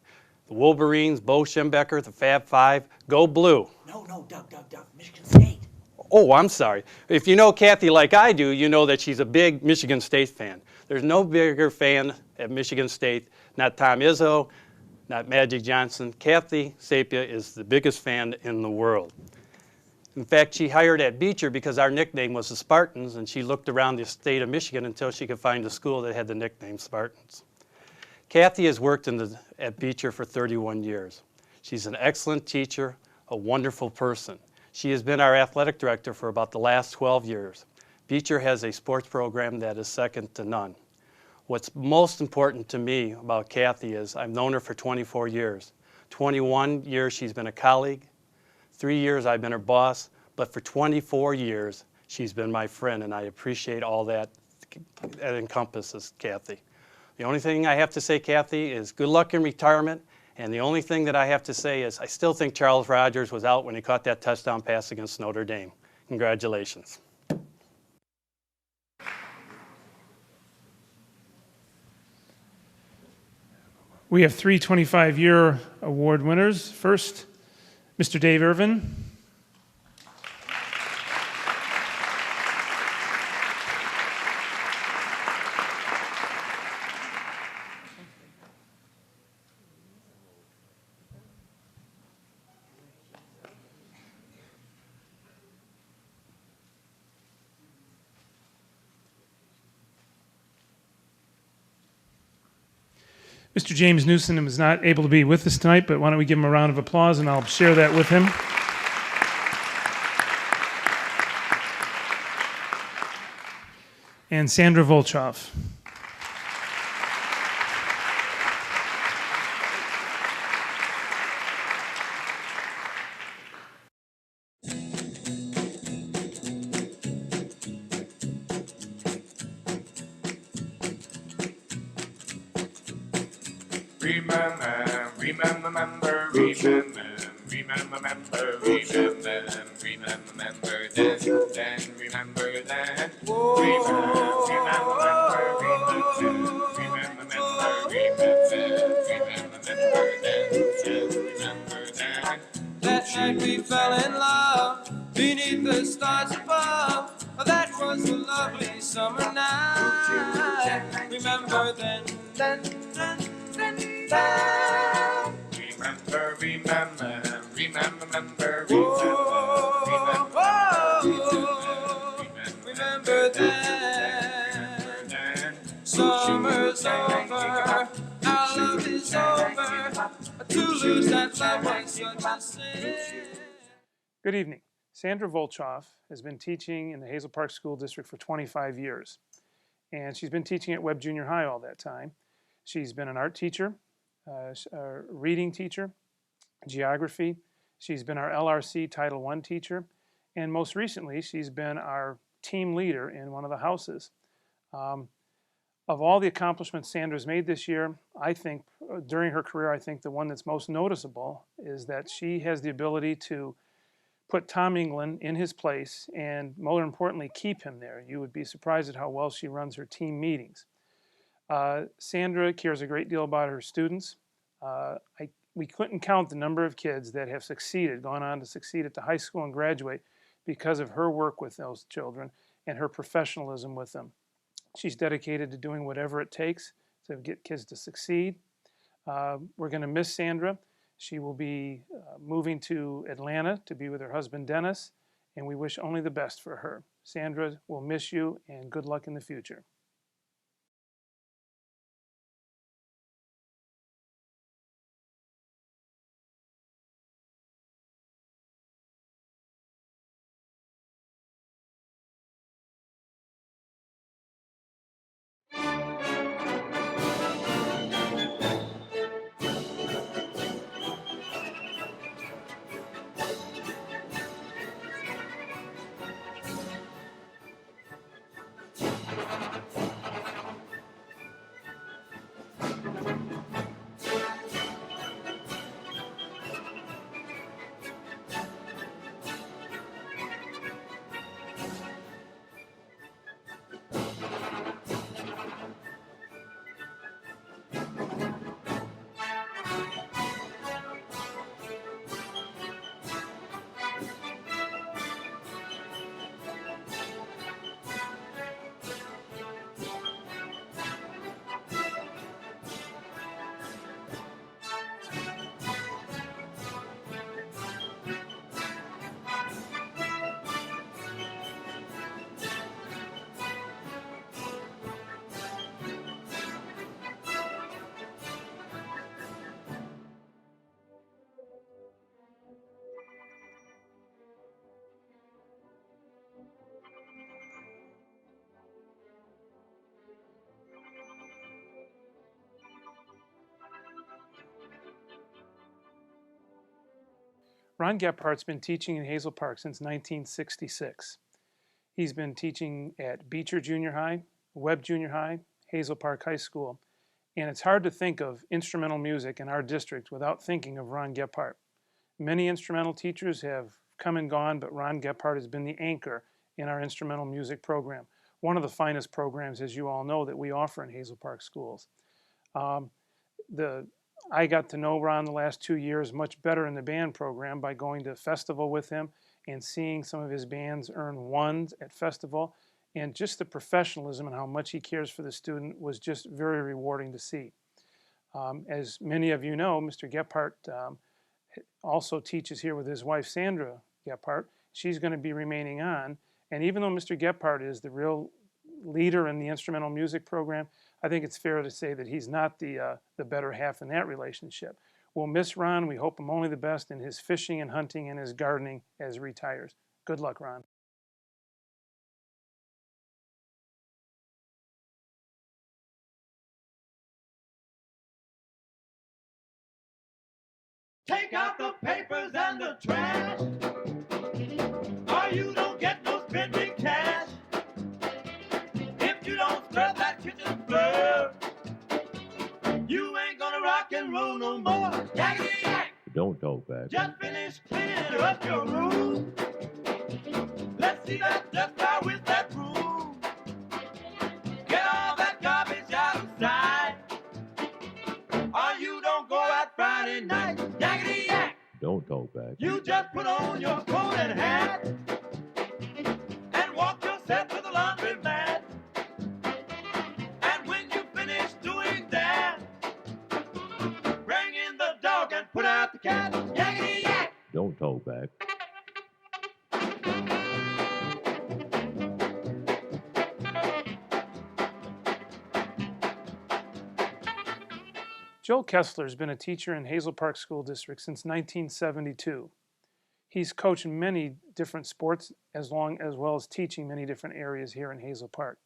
The Wolverines, Bo Schembecker, the Fab Five, go blue. No, Doug, Michigan State. Oh, I'm sorry. If you know Kathy like I do, you know that she's a big Michigan State fan. There's no bigger fan at Michigan State, not Tom Izzo, not Magic Johnson. Kathy Sapia is the biggest fan in the world. In fact, she hired at Beecher because our nickname was the Spartans, and she looked around the state of Michigan until she could find a school that had the nickname Spartans. Kathy has worked at Beecher for 31 years. She's an excellent teacher, a wonderful person. She has been our athletic director for about the last 12 years. Beecher has a sports program that is second to none. What's most important to me about Kathy is I've known her for 24 years. 21 years she's been a colleague. 3 years I've been her boss, but for 24 years she's been my friend, and I appreciate all that encompasses Kathy. The only thing I have to say, Kathy, is good luck in retirement, and the only thing that I have to say is I still think Charles Rogers was out when he caught that touchdown pass against Notre Dame. Congratulations. We have 3 25-year award winners. First, Mr. Dave Irvin. Mr. James Newsom is not able to be with us tonight, but why don't we give him a round of applause, and I'll share that with him. And Sandra Volchoff. Remember this, then remember that. That night we fell in love beneath the stars above. That was a lovely summer night. Remember then. Remember then. Summer's over, our love is over. To lose that love was such a sin. Good evening. Sandra Volchoff has been teaching in the Hazel Park School District for 25 years. And she's been teaching at Webb Junior High all that time. She's been an art teacher, a reading teacher, geography. She's been our LRC Title I teacher. And most recently, she's been our team leader in one of the houses. Of all the accomplishments Sandra's made this year, I think during her career, I think the one that's most noticeable is that she has the ability to put Tom England in his place and, more importantly, keep him there. You would be surprised at how well she runs her team meetings. Sandra cares a great deal about her students. We couldn't count the number of kids that have succeeded, gone on to succeed at the high school and graduate because of her work with those children and her professionalism with them. She's dedicated to doing whatever it takes to get kids to succeed. We're going to miss Sandra. She will be moving to Atlanta to be with her husband, Dennis, and we wish only the best for her. Sandra, we'll miss you, and good luck in the future. Ron Gephardt's been teaching in Hazel Park since 1966. He's been teaching at Beecher Junior High, Webb Junior High, Hazel Park High School, and it's hard to think of instrumental music in our district without thinking of Ron Gephardt. Many instrumental teachers have come and gone, but Ron Gephardt has been the anchor in our instrumental music program. One of the finest programs, as you all know, that we offer in Hazel Park schools. I got to know Ron the last 2 years much better in the band program by going to festival with him and seeing some of his bands earn ones at festival. And just the professionalism and how much he cares for the student was just very rewarding to see. As many of you know, Mr. Gephardt also teaches here with his wife, Sandra Gephardt. She's going to be remaining on. And even though Mr. Gephardt is the real leader in the instrumental music program, I think it's fair to say that he's not the better half in that relationship. We'll miss Ron. We hope him only the best in his fishing and hunting and his gardening as he retires. Good luck, Ron. Take out the papers and the trash, or you don't get no spending cash. If you don't scrub that kitchen floor, you ain't gonna rock and roll no more. Yakety yak! Don't talk back. Just finish cleaning up your room. Let's see that dust out with that broom. Get all that garbage out of sight, or you don't go out Friday night. Yakety yak! Don't talk back. You just put on your coat and hat and walk yourself to the laundry mat. And when you finish doing that, bring in the dog and put out the cat. Yakety yak! Don't talk back. Joel Kessler has been a teacher in Hazel Park School District since 1972. He's coached many different sports as well as teaching many different areas here in Hazel Park.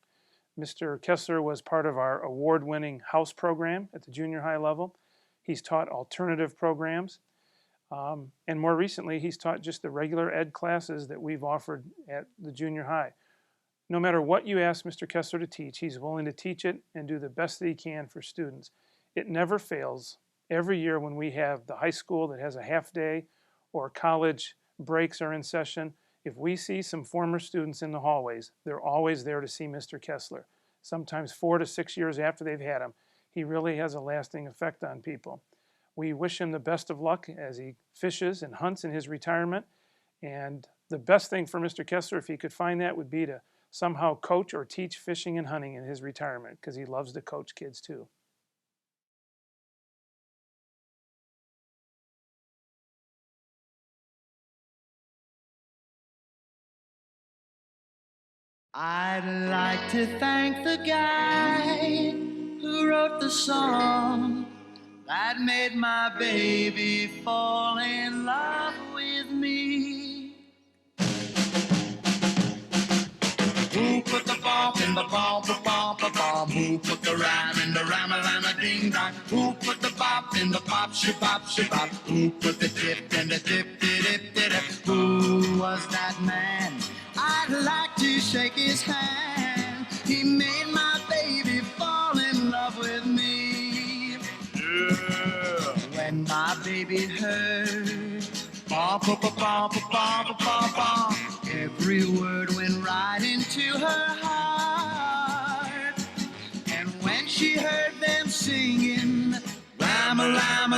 Mr. Kessler was part of our award-winning house program at the junior high level. He's taught alternative programs. And more recently, he's taught just the regular ed classes that we've offered at the junior high. No matter what you ask Mr. Kessler to teach, he's willing to teach it and do the best that he can for students. It never fails. Every year when we have the high school that has a half day or college breaks are in session, if we see some former students in the hallways, they're always there to see Mr. Kessler. Sometimes 4 to 6 years after they've had him. He really has a lasting effect on people. We wish him the best of luck as he fishes and hunts in his retirement. And the best thing for Mr. Kessler, if he could find that, would be to somehow coach or teach fishing and hunting in his retirement, because he loves to coach kids too. I'd like to thank the guy who wrote the song that made my baby fall in love with me. Who put the bop in the bop, bop, bop? Who put the rhyme in the rhyme-a-lime, ding-dong? Who put the bop in the pop, shabop, shabop? Who put the dip in the dip-dip-dip-dip? Who was that man? I'd like to shake his hand. He made my baby fall in love with me. Yeah. When my baby heard bop, bop, bop, bop, bop, bop, bop, every word went right into her heart. And when she heard them singing rhyme-a-lime,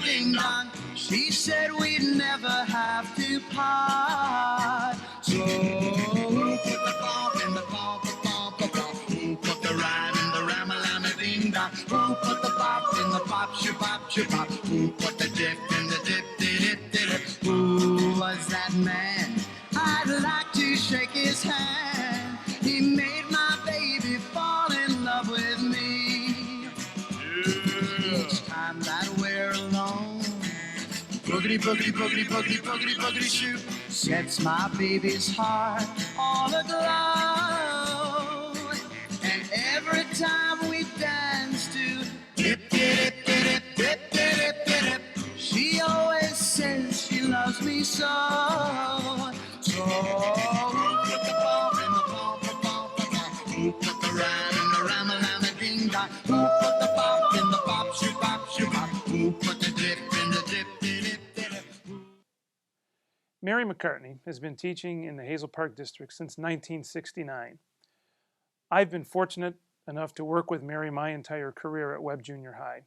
ding-dong, she said we'd never have to part. So who put the bop in the bop, bop, bop, bop? Who put the rhyme in the rhyme-a-lime, ding-dong? Who put the bop in the pop, shabop, shabop? Who put the dip in the dip-dip-dip-dip? Who was that man? I'd like to shake his hand. He made my baby fall in love with me. Yeah. Each time that we're alone, boogity, boogity, boogity, boogity, boogity, boogity shoot sets my baby's heart all aglow. And every time we dance to dip, dip, dip, dip, dip, dip, dip, dip, she always says she song. So who put the ball in the ball for ball for ball? Who put the rhyme in the rhyme a lime a ding dong? Who put the bop in the bop shoot bop shoot bop? Who put the dip in the dip dip dip dip? Mary McCartney has been teaching in the Hazel Park District since 1969. I've been fortunate enough to work with Mary my entire career at Webb Junior High.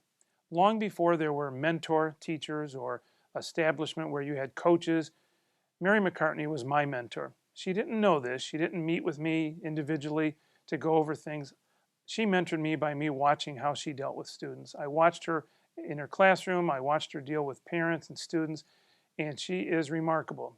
Long before there were mentor teachers or establishment where you had coaches, Mary McCartney was my mentor. She didn't know this. She didn't meet with me individually to go over things. She mentored me by me watching how she dealt with students. I watched her in her classroom. I watched her deal with parents and students, and she is remarkable.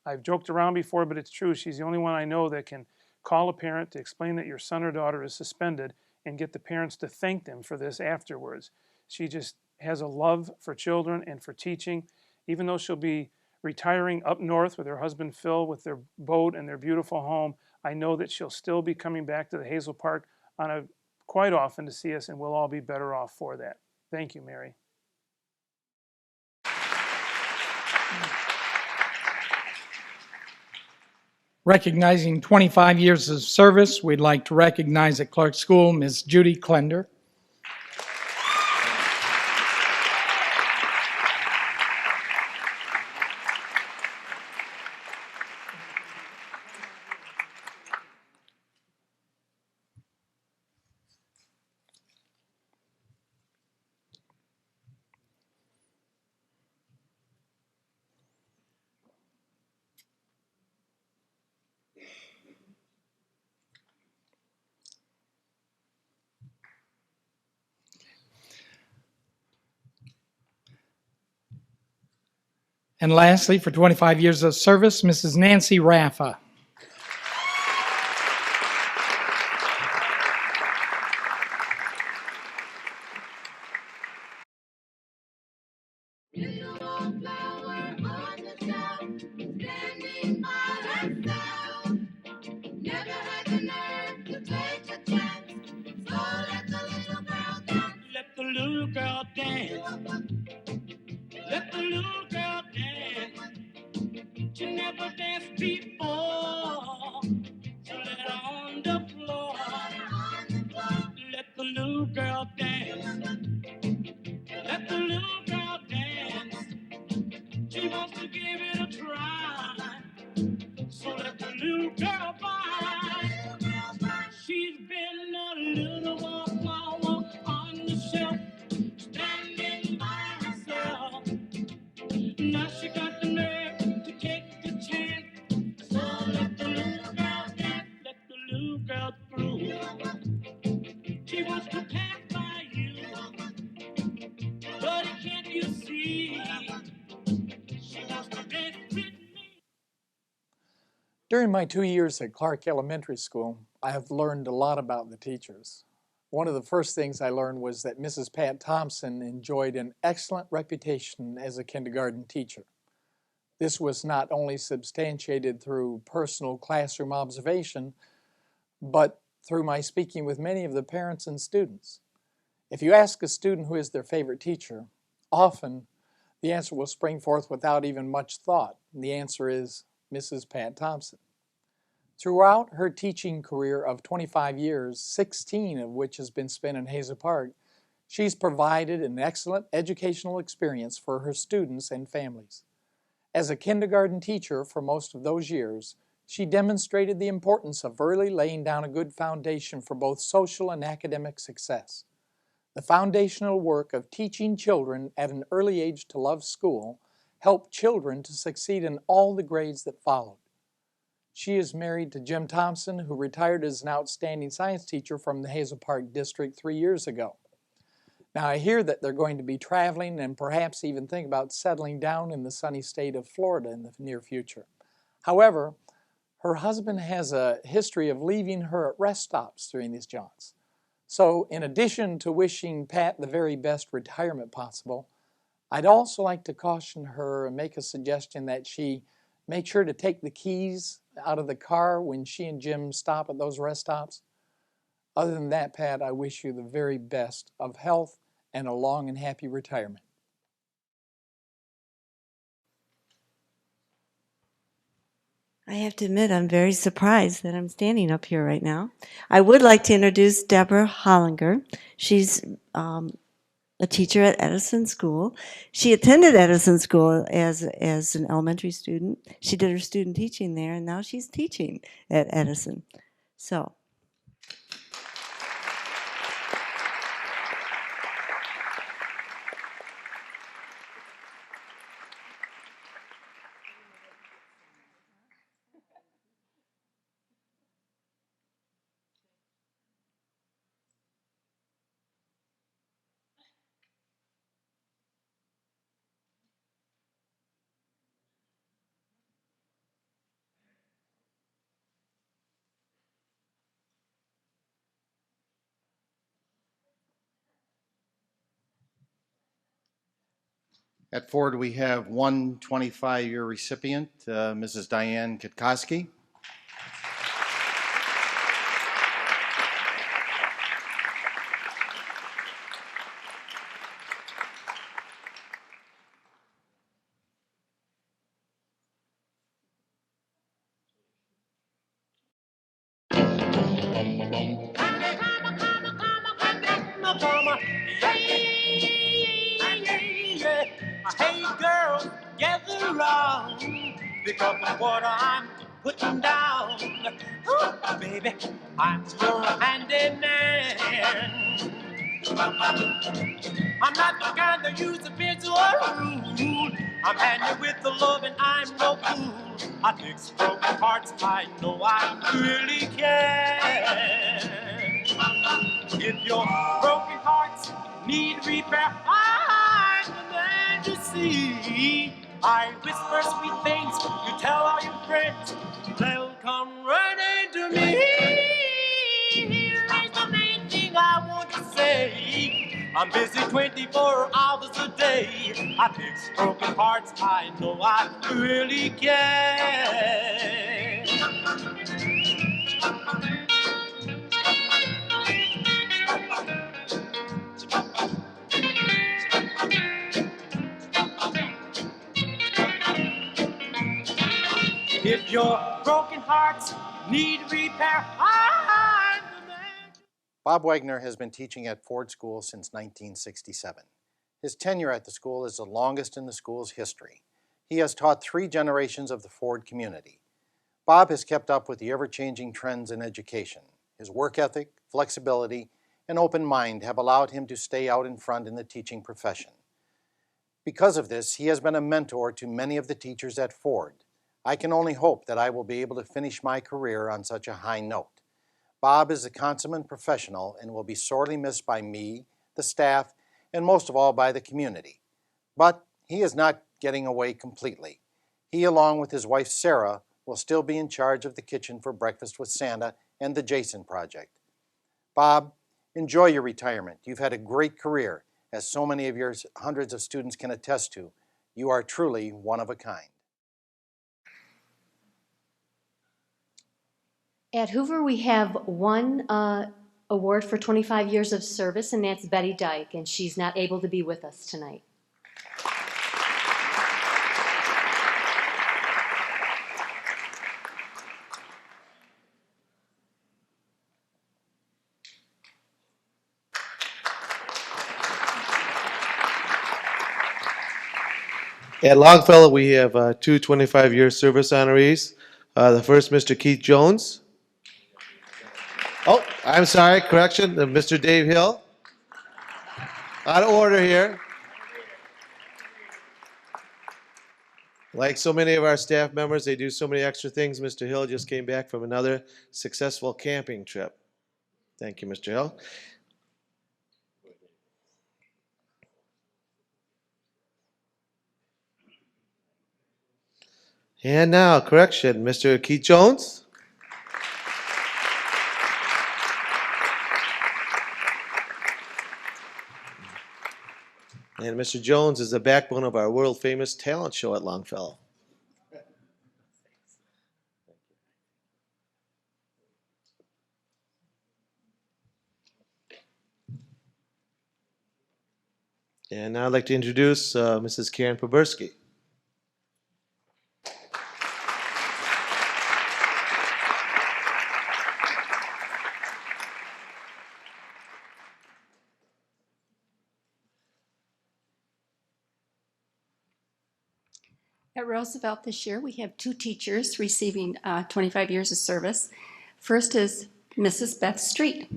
I've joked around before, but it's true. She's the only one I know that can call a parent to explain that your son or daughter is suspended and get the parents to thank them for this afterwards. She just has a love for children and for teaching. Even though she'll be retiring up north with her husband Phil with their boat and their beautiful home, I know that she'll still be coming back to the Hazel Park quite often to see us, and we'll all be better off for that. Thank you, Mary. Recognizing 25 years of service, we'd like to recognize at Clark School Ms. Judy Klender. And lastly, for 25 years of service, Mrs. Nancy Raffa. Let the little girl dance. Let the little girl dance. She never danced before. So let her on the floor. Let the little girl dance. Let the little girl dance. She wants to give it a try. So let the little girl by. She's been a little flower on the shelf, standing by herself. Now she got the nerve to take the chance. So let the little girl dance, let the little girl through. She wants to pass by you, but can't you see? She wants to dance with me. During my 2 years at Clark Elementary School, I have learned a lot about the teachers. One of the first things I learned was that Mrs. Pat Thompson enjoyed an excellent reputation as a kindergarten teacher. This was not only substantiated through personal classroom observation, but through my speaking with many of the parents and students. If you ask a student who is their favorite teacher, often the answer will spring forth without even much thought. And the answer is Mrs. Pat Thompson. Throughout her teaching career of 25 years, 16 of which has been spent in Hazel Park, she's provided an excellent educational experience for her students and families. As a kindergarten teacher for most of those years, she demonstrated the importance of early laying down a good foundation for both social and academic success. The foundational work of teaching children at an early age to love school helped children to succeed in all the grades that followed. She is married to Jim Thompson, who retired as an outstanding science teacher from the Hazel Park District 3 years ago. Now, I hear that they're going to be traveling and perhaps even think about settling down in the sunny state of Florida in the near future. However, her husband has a history of leaving her at rest stops during these jaunts. So, in addition to wishing Pat the very best retirement possible, I'd also like to caution her and make a suggestion that she make sure to take the keys out of the car when she and Jim stop at those rest stops. Other than that, Pat, I wish you the very best of health and a long and happy retirement. I have to admit, I'm very surprised that I'm standing up here right now. I would like to introduce Deborah Hollinger. She's a teacher at Edison School. She attended Edison School as an elementary student. She did her student teaching there, and now she's teaching at Edison. So. At Ford, we have one 25-year recipient, Mrs. Diane Kitkoski. Hey girls, gather round because of what I'm putting down. Ooh, baby, I'm your handyman. I'm not the kind that use a pencil or a rule. I'm handy with the love and I'm no fool. I fix broken hearts, I know I really can. If your broken hearts need repair, I'm the man to see. I whisper sweet things, you tell all your friends, they'll come running to me. Here's the main thing I want to say. I'm busy 24 hours a day. I fix broken hearts, I know I really can. If your broken hearts need repair, I'm the man. Bob Wagner has been teaching at Ford School since 1967. His tenure at the school is the longest in the school's history. He has taught 3 generations of the Ford community. Bob has kept up with the ever-changing trends in education. His work ethic, flexibility, and open mind have allowed him to stay out in front in the teaching profession. Because of this, he has been a mentor to many of the teachers at Ford. I can only hope that I will be able to finish my career on such a high note. Bob is a consummate professional and will be sorely missed by me, the staff, and most of all by the community. But he is not getting away completely. He, along with his wife Sarah, will still be in charge of the kitchen for Breakfast with Santa and the Jason Project. Bob, enjoy your retirement. You've had a great career, as so many of your hundreds of students can attest to. You are truly one of a kind. At Hoover, we have one award for 25 years of service, and that's Betty Dyke, and she's not able to be with us tonight. At Longfellow, we have 2 25-year service honorees. The first, Mr. Keith Jones. Oh, I'm sorry, correction, Mr. Dave Hill. Out of order here. Like so many of our staff members, they do so many extra things. Mr. Hill just came back from another successful camping trip. Thank you, Mr. Hill. And now, correction, Mr. Keith Jones. And Mr. Jones is the backbone of our world-famous talent show at Longfellow. And now I'd like to introduce Mrs. Karen Poberski. At Roosevelt this year, we have two teachers receiving 25 years of service. First is Mrs. Beth Street.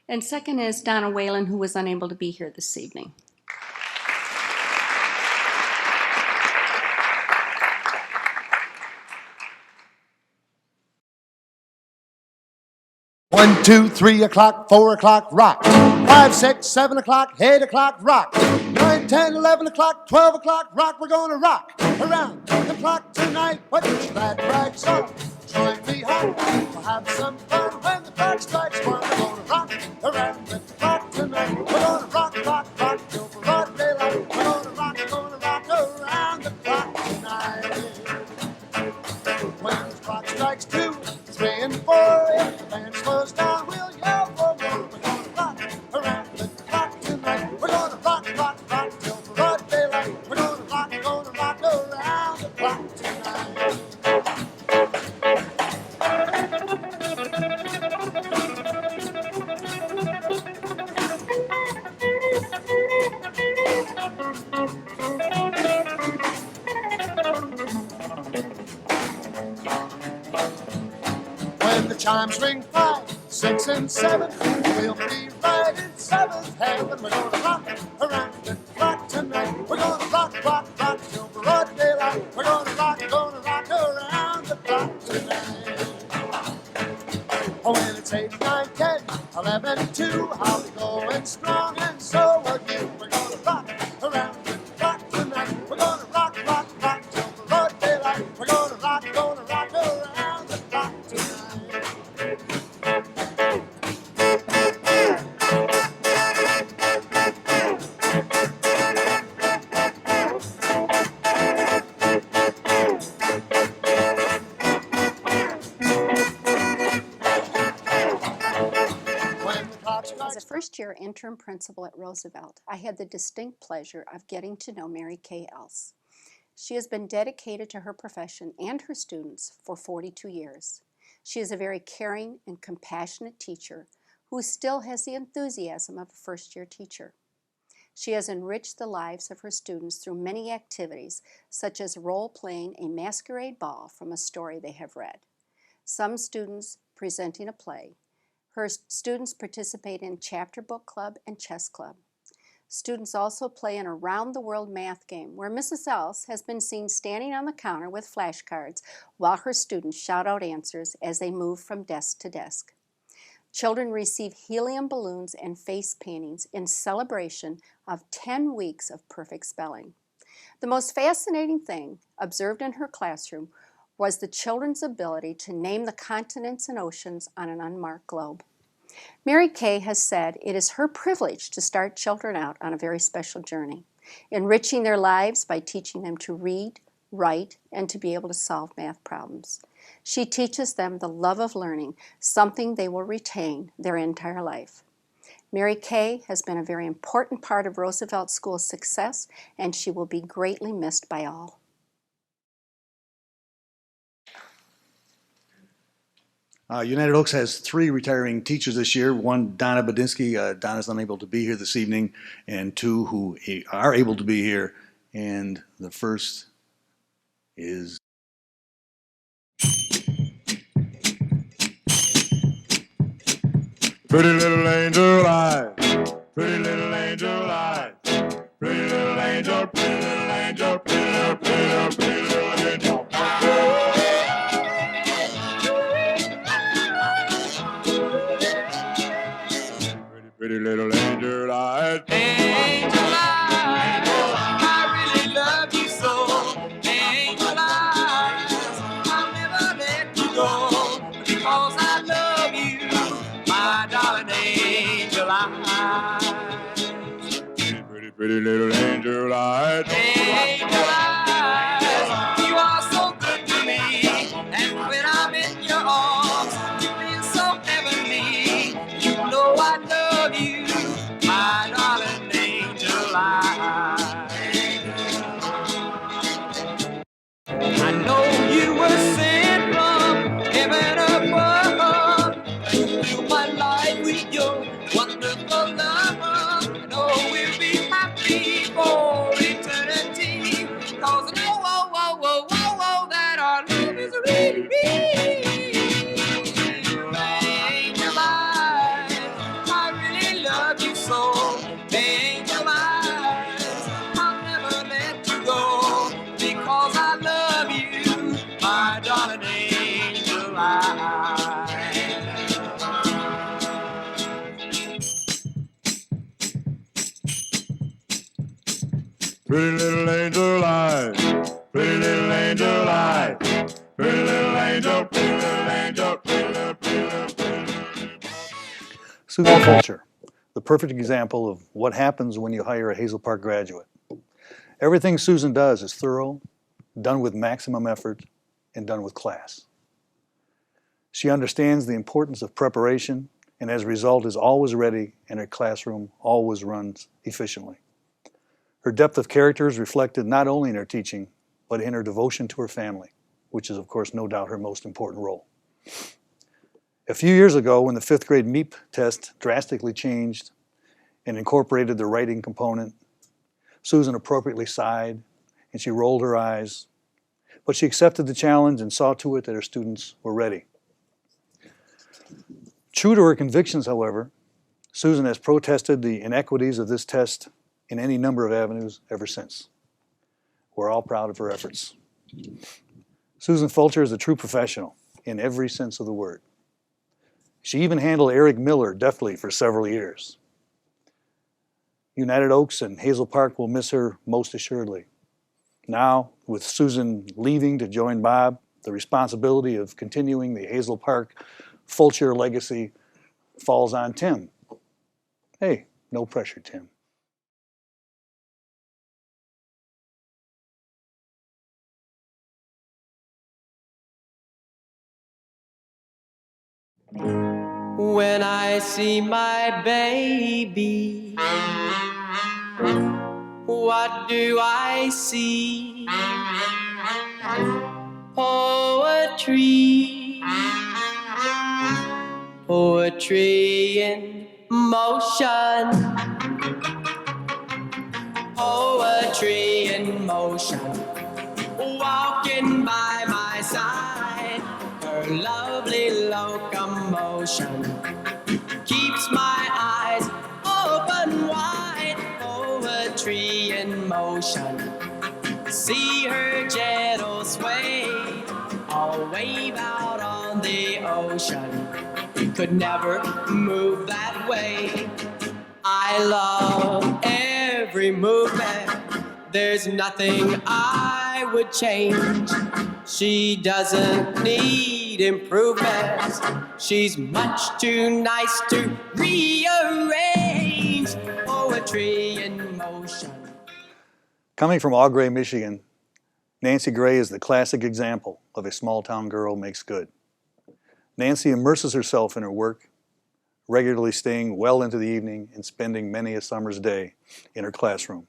And second is Donna Whalen, who was unable to be here this evening. One, 2, 3 o'clock, 4 o'clock, rock. 5, 6, 7 o'clock, 8 o'clock, rock. 9, 10, 11 o'clock, 12 o'clock, rock. We're gonna rock around the clock tonight. Put your glad rags on, join me home. We'll have some fun when the clock strikes 1. We're gonna rock around the clock tonight. We're gonna rock, rock, rock till broad daylight. We're gonna rock around the clock tonight. When the clock strikes 2, 3, and 4, if the band slows down, we'll yell for more. We're gonna rock around the clock tonight. We're gonna rock, rock, rock till broad daylight. We're gonna rock around the clock tonight. When the chimes ring 5, 6, and 7, we'll be right in 7th heaven. We're gonna rock around the clock tonight. We're gonna rock, rock, rock till broad daylight. We're gonna rock around the clock tonight. Oh, when it's 8, 9, 10, 11, 2, I'll be going strong, and so will you. We're gonna rock around the clock tonight. We're gonna rock, rock, rock till broad daylight. We're gonna rock around the clock tonight. As a first-year interim principal at Roosevelt, I had the distinct pleasure of getting to know Mary Kay Else. She has been dedicated to her profession and her students for 42 years. She is a very caring and compassionate teacher who still has the enthusiasm of a first-year teacher. She has enriched the lives of her students through many activities, such as role-playing a masquerade ball from a story they have read. Some students presenting a play. Her students participate in chapter book club and chess club. Students also play an around-the-world math game where Mrs. Else has been seen standing on the counter with flashcards while her students shout out answers as they move from desk to desk. Children receive helium balloons and face paintings in celebration of 10 weeks of perfect spelling. The most fascinating thing observed in her classroom was the children's ability to name the continents and oceans on an unmarked globe. Mary Kay has said it is her privilege to start children out on a very special journey, enriching their lives by teaching them to read, write, and to be able to solve math problems. She teaches them the love of learning, something they will retain their entire life. Mary Kay has been a very important part of Roosevelt School's success, and she will be greatly missed by all. United Oaks has 3 retiring teachers this year. 1, Donna Badinsky. Donna's unable to be here this evening, and 2 who are able to be here. And the first is Pretty little angel eyes, pretty little angel eyes, pretty little angel, pretty little angel, pretty little, pretty little, pretty little angel. Pretty little angel eyes. Angel eyes, I really love you so. Angel eyes, I'll never let you go because I love you, my darling angel eyes. Pretty little angel eyes. Angel eyes, you are so good to me, and when I'm in your arms, you feel so heavenly. You know I love you, my darling angel eyes. Pretty little angel eyes, pretty little angel eyes, pretty little angel, pretty little angel, pretty little, pretty little, pretty little. Susan Fulcher, the perfect example of what happens when you hire a Hazel Park graduate. Everything Susan does is thorough, done with maximum effort, and done with class. She understands the importance of preparation, and as a result is always ready, and her classroom always runs efficiently. Her depth of character is reflected not only in her teaching, but in her devotion to her family, which is of course no doubt her most important role. A few years ago, when the 5th grade MEP test drastically changed and incorporated the writing component, Susan appropriately sighed and she rolled her eyes, but she accepted the challenge and saw to it that her students were ready. True to her convictions, however, Susan has protested the inequities of this test in any number of avenues ever since. We're all proud of her efforts. Susan Fulcher is a true professional in every sense of the word. She even handled Eric Miller deftly for several years. United Oaks and Hazel Park will miss her most assuredly. Now, with Susan leaving to join Bob, the responsibility of continuing the Hazel Park Fulcher legacy falls on Tim. Hey, no pressure, Tim. When I see my baby, what do I see? Poetry, poetry in motion, poetry in motion, walking by my side, her lovely locomotion keeps my eyes open wide, poetry in motion. See her gentle sway, or wave out on the ocean. Could never move that way. I love every movement. There's nothing I would change. She doesn't need improvements. She's much too nice to rearrange. Poetry in motion. Coming from Eau Gray, Michigan, Nancy Gray is the classic example of a small-town girl makes good. Nancy immerses herself in her work, regularly staying well into the evening and spending many a summer's day in her classroom.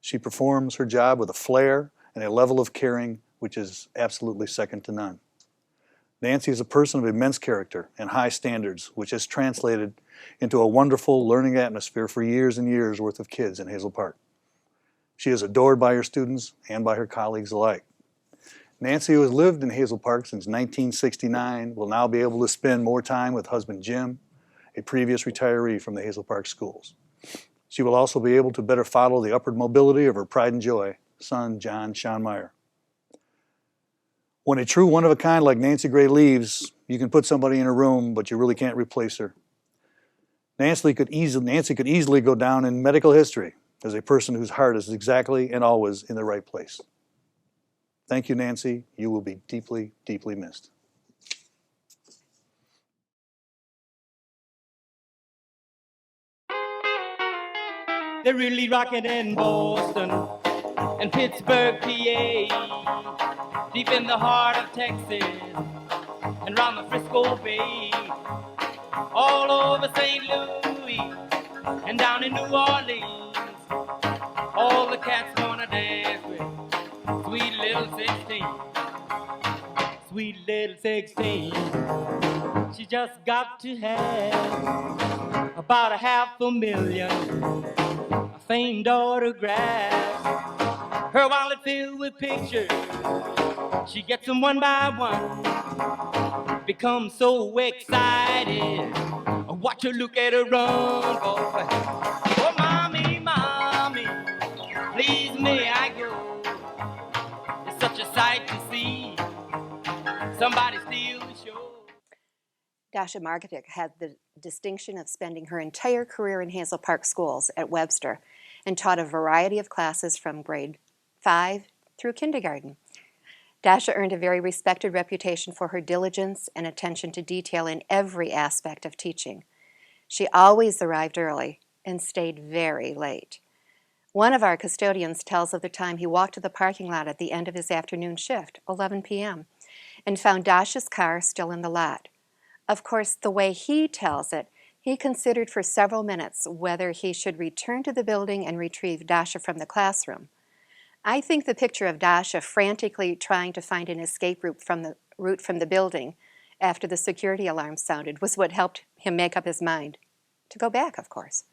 She performs her job with a flair and a level of caring which is absolutely second to none. Nancy is a person of immense character and high standards, which has translated into a wonderful learning atmosphere for years and years worth of kids in Hazel Park. She is adored by her students and by her colleagues alike. Nancy, who has lived in Hazel Park since 1969, will now be able to spend more time with husband Jim, a previous retiree from the Hazel Park schools. She will also be able to better follow the upward mobility of her pride and joy, son John Schonmeyer. When a true one-of-a-kind like Nancy Gray leaves, you can put somebody in a room, but you really can't replace her. Nancy could easily go down in medical history as a person whose heart is exactly and always in the right place. Thank you, Nancy. You will be deeply, deeply missed. They're really rocking in Boston and Pittsburgh, PA, deep in the heart of Texas and round the Frisco Bay, all over St. Louis and down in New Orleans. All the cats wanna dance with sweet little 16. Sweet little 16. She just got to have about $500,000 famed autographs. Her wallet filled with pictures. She gets them one by one. Becomes so excited. Watch her look at her run, boy. Oh, mommy, mommy, please may I go? It's such a sight to see. Somebody steal the show. Dasha Margaret had the distinction of spending her entire career in Hazel Park schools at Webster. and taught a variety of classes from grade 5 through kindergarten. Dasha earned a very respected reputation for her diligence and attention to detail in every aspect of teaching. She always arrived early and stayed very late. One of our custodians tells of the time he walked to the parking lot at the end of his afternoon shift, 11 p.m., and found Dasha's car still in the lot. Of course, the way he tells it, he considered for several minutes whether he should return to the building and retrieve Dasha from the classroom. I think the picture of Dasha frantically trying to find an escape route from the building after the security alarm sounded was what helped him make up his mind. To go back, of course.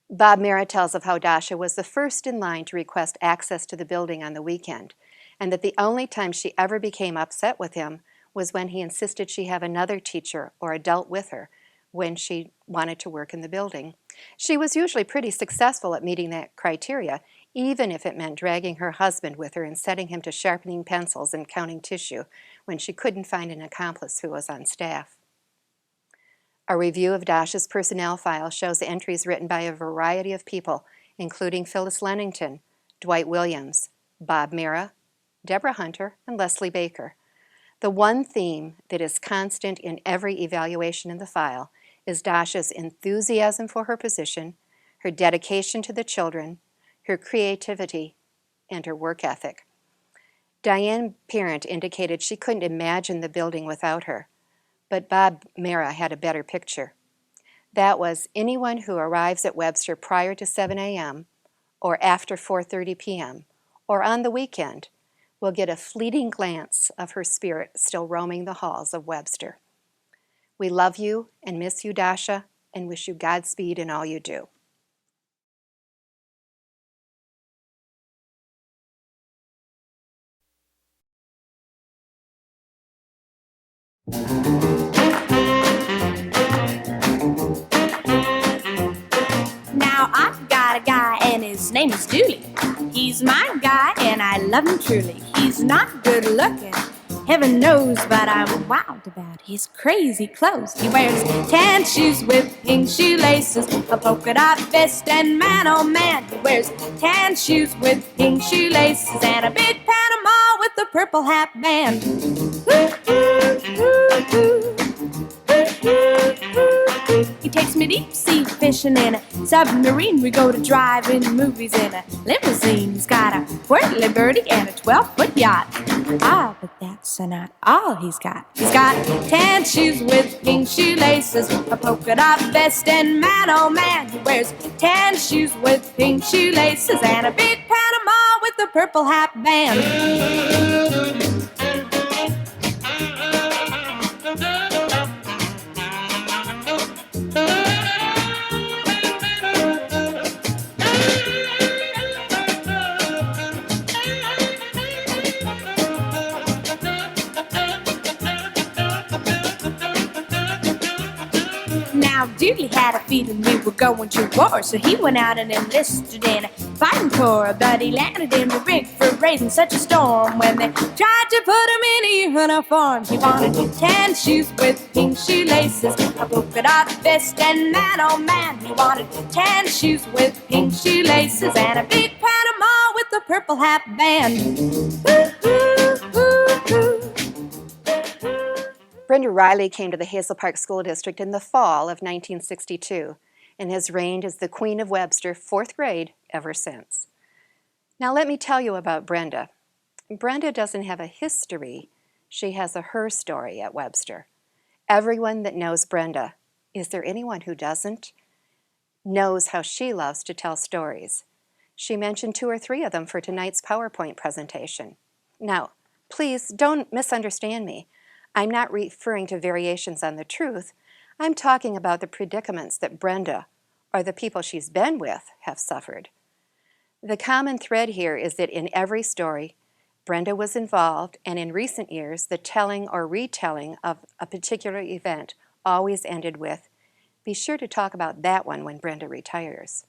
Bob Mara tells of how Dasha was the first in line to request access to the building on the weekend, and that the only time she ever became upset with him was when he insisted she have another teacher or adult with her when she wanted to work in the building. She was usually pretty successful at meeting that criteria, even if it meant dragging her husband with her and setting him to sharpening pencils and counting tissue when she couldn't find an accomplice who was on staff. A review of Dasha's personnel file shows entries written by a variety of people, including Phyllis Lennington, Dwight Williams, Bob Mara, Deborah Hunter, and Leslie Baker. The one theme that is constant in every evaluation in the file is Dasha's enthusiasm for her position, her dedication to the children, her creativity, and her work ethic. Diane Parent indicated she couldn't imagine the building without her, but Bob Mara had a better picture. That was anyone who arrives at Webster prior to 7 a.m. or after 4:30 p.m. or on the weekend will get a fleeting glance of her spirit still roaming the halls of Webster. We love you and miss you, Dasha, and wish you Godspeed in all you do. Now I've got a guy and his name is Dooley. He's my guy and I love him truly. He's not good looking, heaven knows, but I'm wild about his crazy clothes. He wears tan shoes with pink shoelaces, a polka dot vest, and man oh man, he wears tan shoes with pink shoelaces and a big Panama with a purple hat band. He takes me deep sea fishing in a submarine. We go to drive-in movies in a limousine. He's got a whirly birdie and a 12-foot yacht. Ah, but that's not all he's got. He's got tan shoes with pink shoelaces, a polka dot vest, and man oh man, he wears tan shoes with pink shoelaces and a big Panama with a purple hat band. Now Dooley had a feeling we were going to war, so he went out and enlisted in a fighting corps. But he landed in the rig for raising such a storm when they tried to put him in a uniform. He wanted tan shoes with pink shoelaces, a polka dot vest, and man oh man, he wanted tan shoes with pink shoelaces and a big Panama with a purple hat band. Brenda Riley came to the Hazel Park School District in the fall of 1962 and has reigned as the Queen of Webster, 4th grade, ever since. Now let me tell you about Brenda. Brenda doesn't have a history, she has a her story at Webster. Everyone that knows Brenda, is there anyone who doesn't, knows how she loves to tell stories. She mentioned 2 or 3 of them for tonight's PowerPoint presentation. Now, please don't misunderstand me. I'm not referring to variations on the truth. I'm talking about the predicaments that Brenda, or the people she's been with, have suffered. The common thread here is that in every story, Brenda was involved, and in recent years, the telling or retelling of a particular event always ended with, "Be sure to talk about that one when Brenda retires."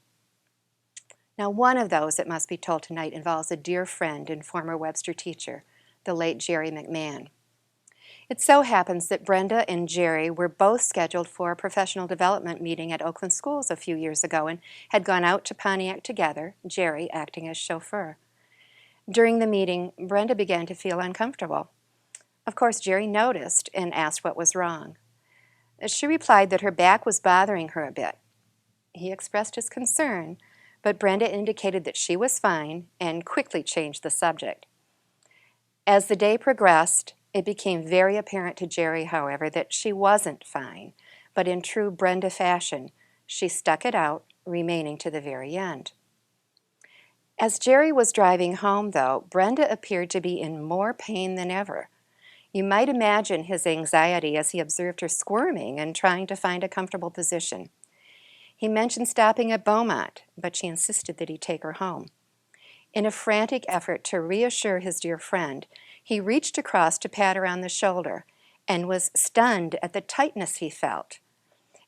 Now, one of those that must be told tonight involves a dear friend and former Webster teacher, the late Jerry McMahon. It so happens that Brenda and Jerry were both scheduled for a professional development meeting at Oakland Schools a few years ago and had gone out to Pontiac together, Jerry acting as chauffeur. During the meeting, Brenda began to feel uncomfortable. Of course, Jerry noticed and asked what was wrong. She replied that her back was bothering her a bit. He expressed his concern, but Brenda indicated that she was fine and quickly changed the subject. As the day progressed, it became very apparent to Jerry, however, that she wasn't fine, but in true Brenda fashion, she stuck it out, remaining to the very end. As Jerry was driving home, though, Brenda appeared to be in more pain than ever. You might imagine his anxiety as he observed her squirming and trying to find a comfortable position. He mentioned stopping at Beaumont, but she insisted that he take her home. In a frantic effort to reassure his dear friend, he reached across to pat her on the shoulder and was stunned at the tightness he felt.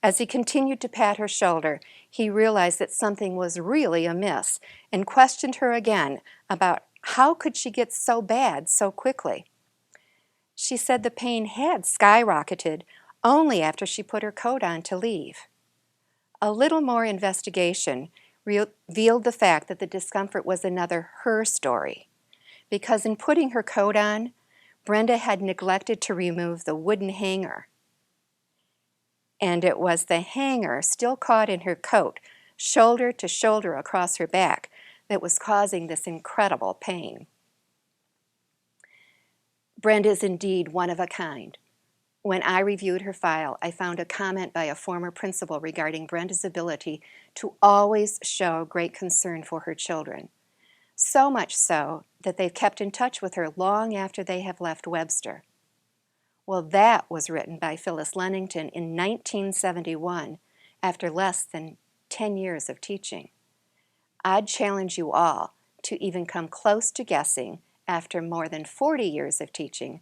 As he continued to pat her shoulder, he realized that something was really amiss and questioned her again about how could she get so bad so quickly. She said the pain had skyrocketed only after she put her coat on to leave. A little more investigation revealed the fact that the discomfort was another her story, because in putting her coat on, Brenda had neglected to remove the wooden hanger. And it was the hanger still caught in her coat, shoulder to shoulder across her back, that was causing this incredible pain. Brenda is indeed one of a kind. When I reviewed her file, I found a comment by a former principal regarding Brenda's ability to always show great concern for her children. So much so that they've kept in touch with her long after they have left Webster. Well, that was written by Phyllis Lennington in 1971, after less than 10 years of teaching. I'd challenge you all to even come close to guessing, after more than 40 years of teaching,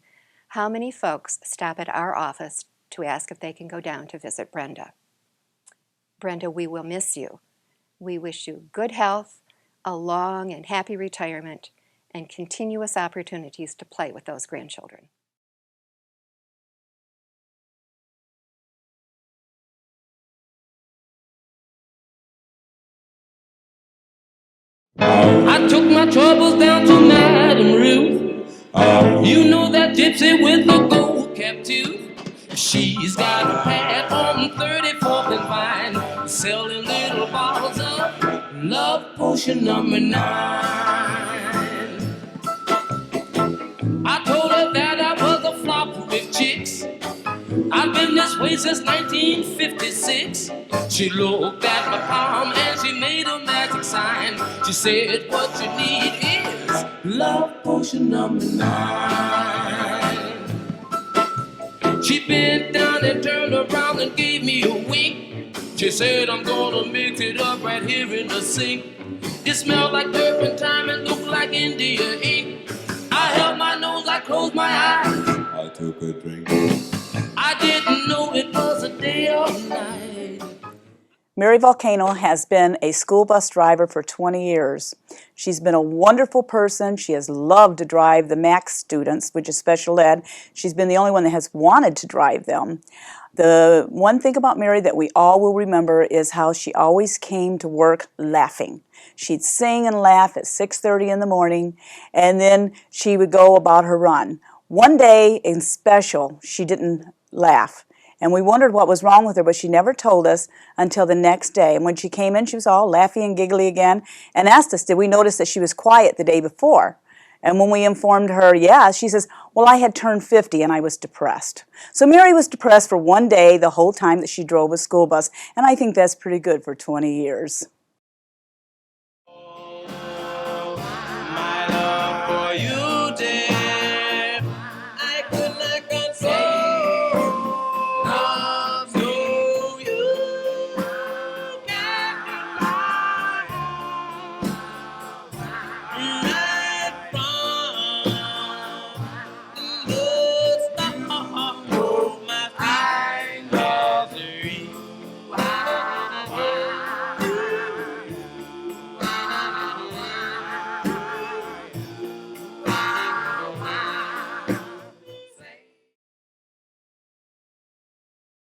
how many folks stop at our office to ask if they can go down to visit Brenda. Brenda, we will miss you. We wish you good health, a long and happy retirement, and continuous opportunities to play with those grandchildren. I took my troubles down to Madame Ruth. You know that gypsy with the gold cap too. She's got a pad on 34th and Vine, selling little bottles of love potion number 9. I told her that I was a flop with chicks. I've been this way since 1956. She looked at my palm and she made a magic sign. She said, what you need is love potion number 9. She bent down and turned around and gave me a wink. She said, I'm gonna mix it up right here in the sink. It smelled like turpentine and looked like India ink. I held my nose, I closed my eyes. I took a drink. I didn't know it was a day or night. Mary Volcano has been a school bus driver for 20 years. She's been a wonderful person. She has loved to drive the MAX students, which is special ed. She's been the only one that has wanted to drive them. The one thing about Mary that we all will remember is how she always came to work laughing. She'd sing and laugh at 6:30 in the morning, and then she would go about her run. One day in special, she didn't laugh. And we wondered what was wrong with her, but she never told us until the next day. And when she came in, she was all laughy and giggly again and asked us, did we notice that she was quiet the day before? And when we informed her, yeah, she says, well, I had turned 50 and I was depressed. So Mary was depressed for one day the whole time that she drove a school bus. And I think that's pretty good for 20 years.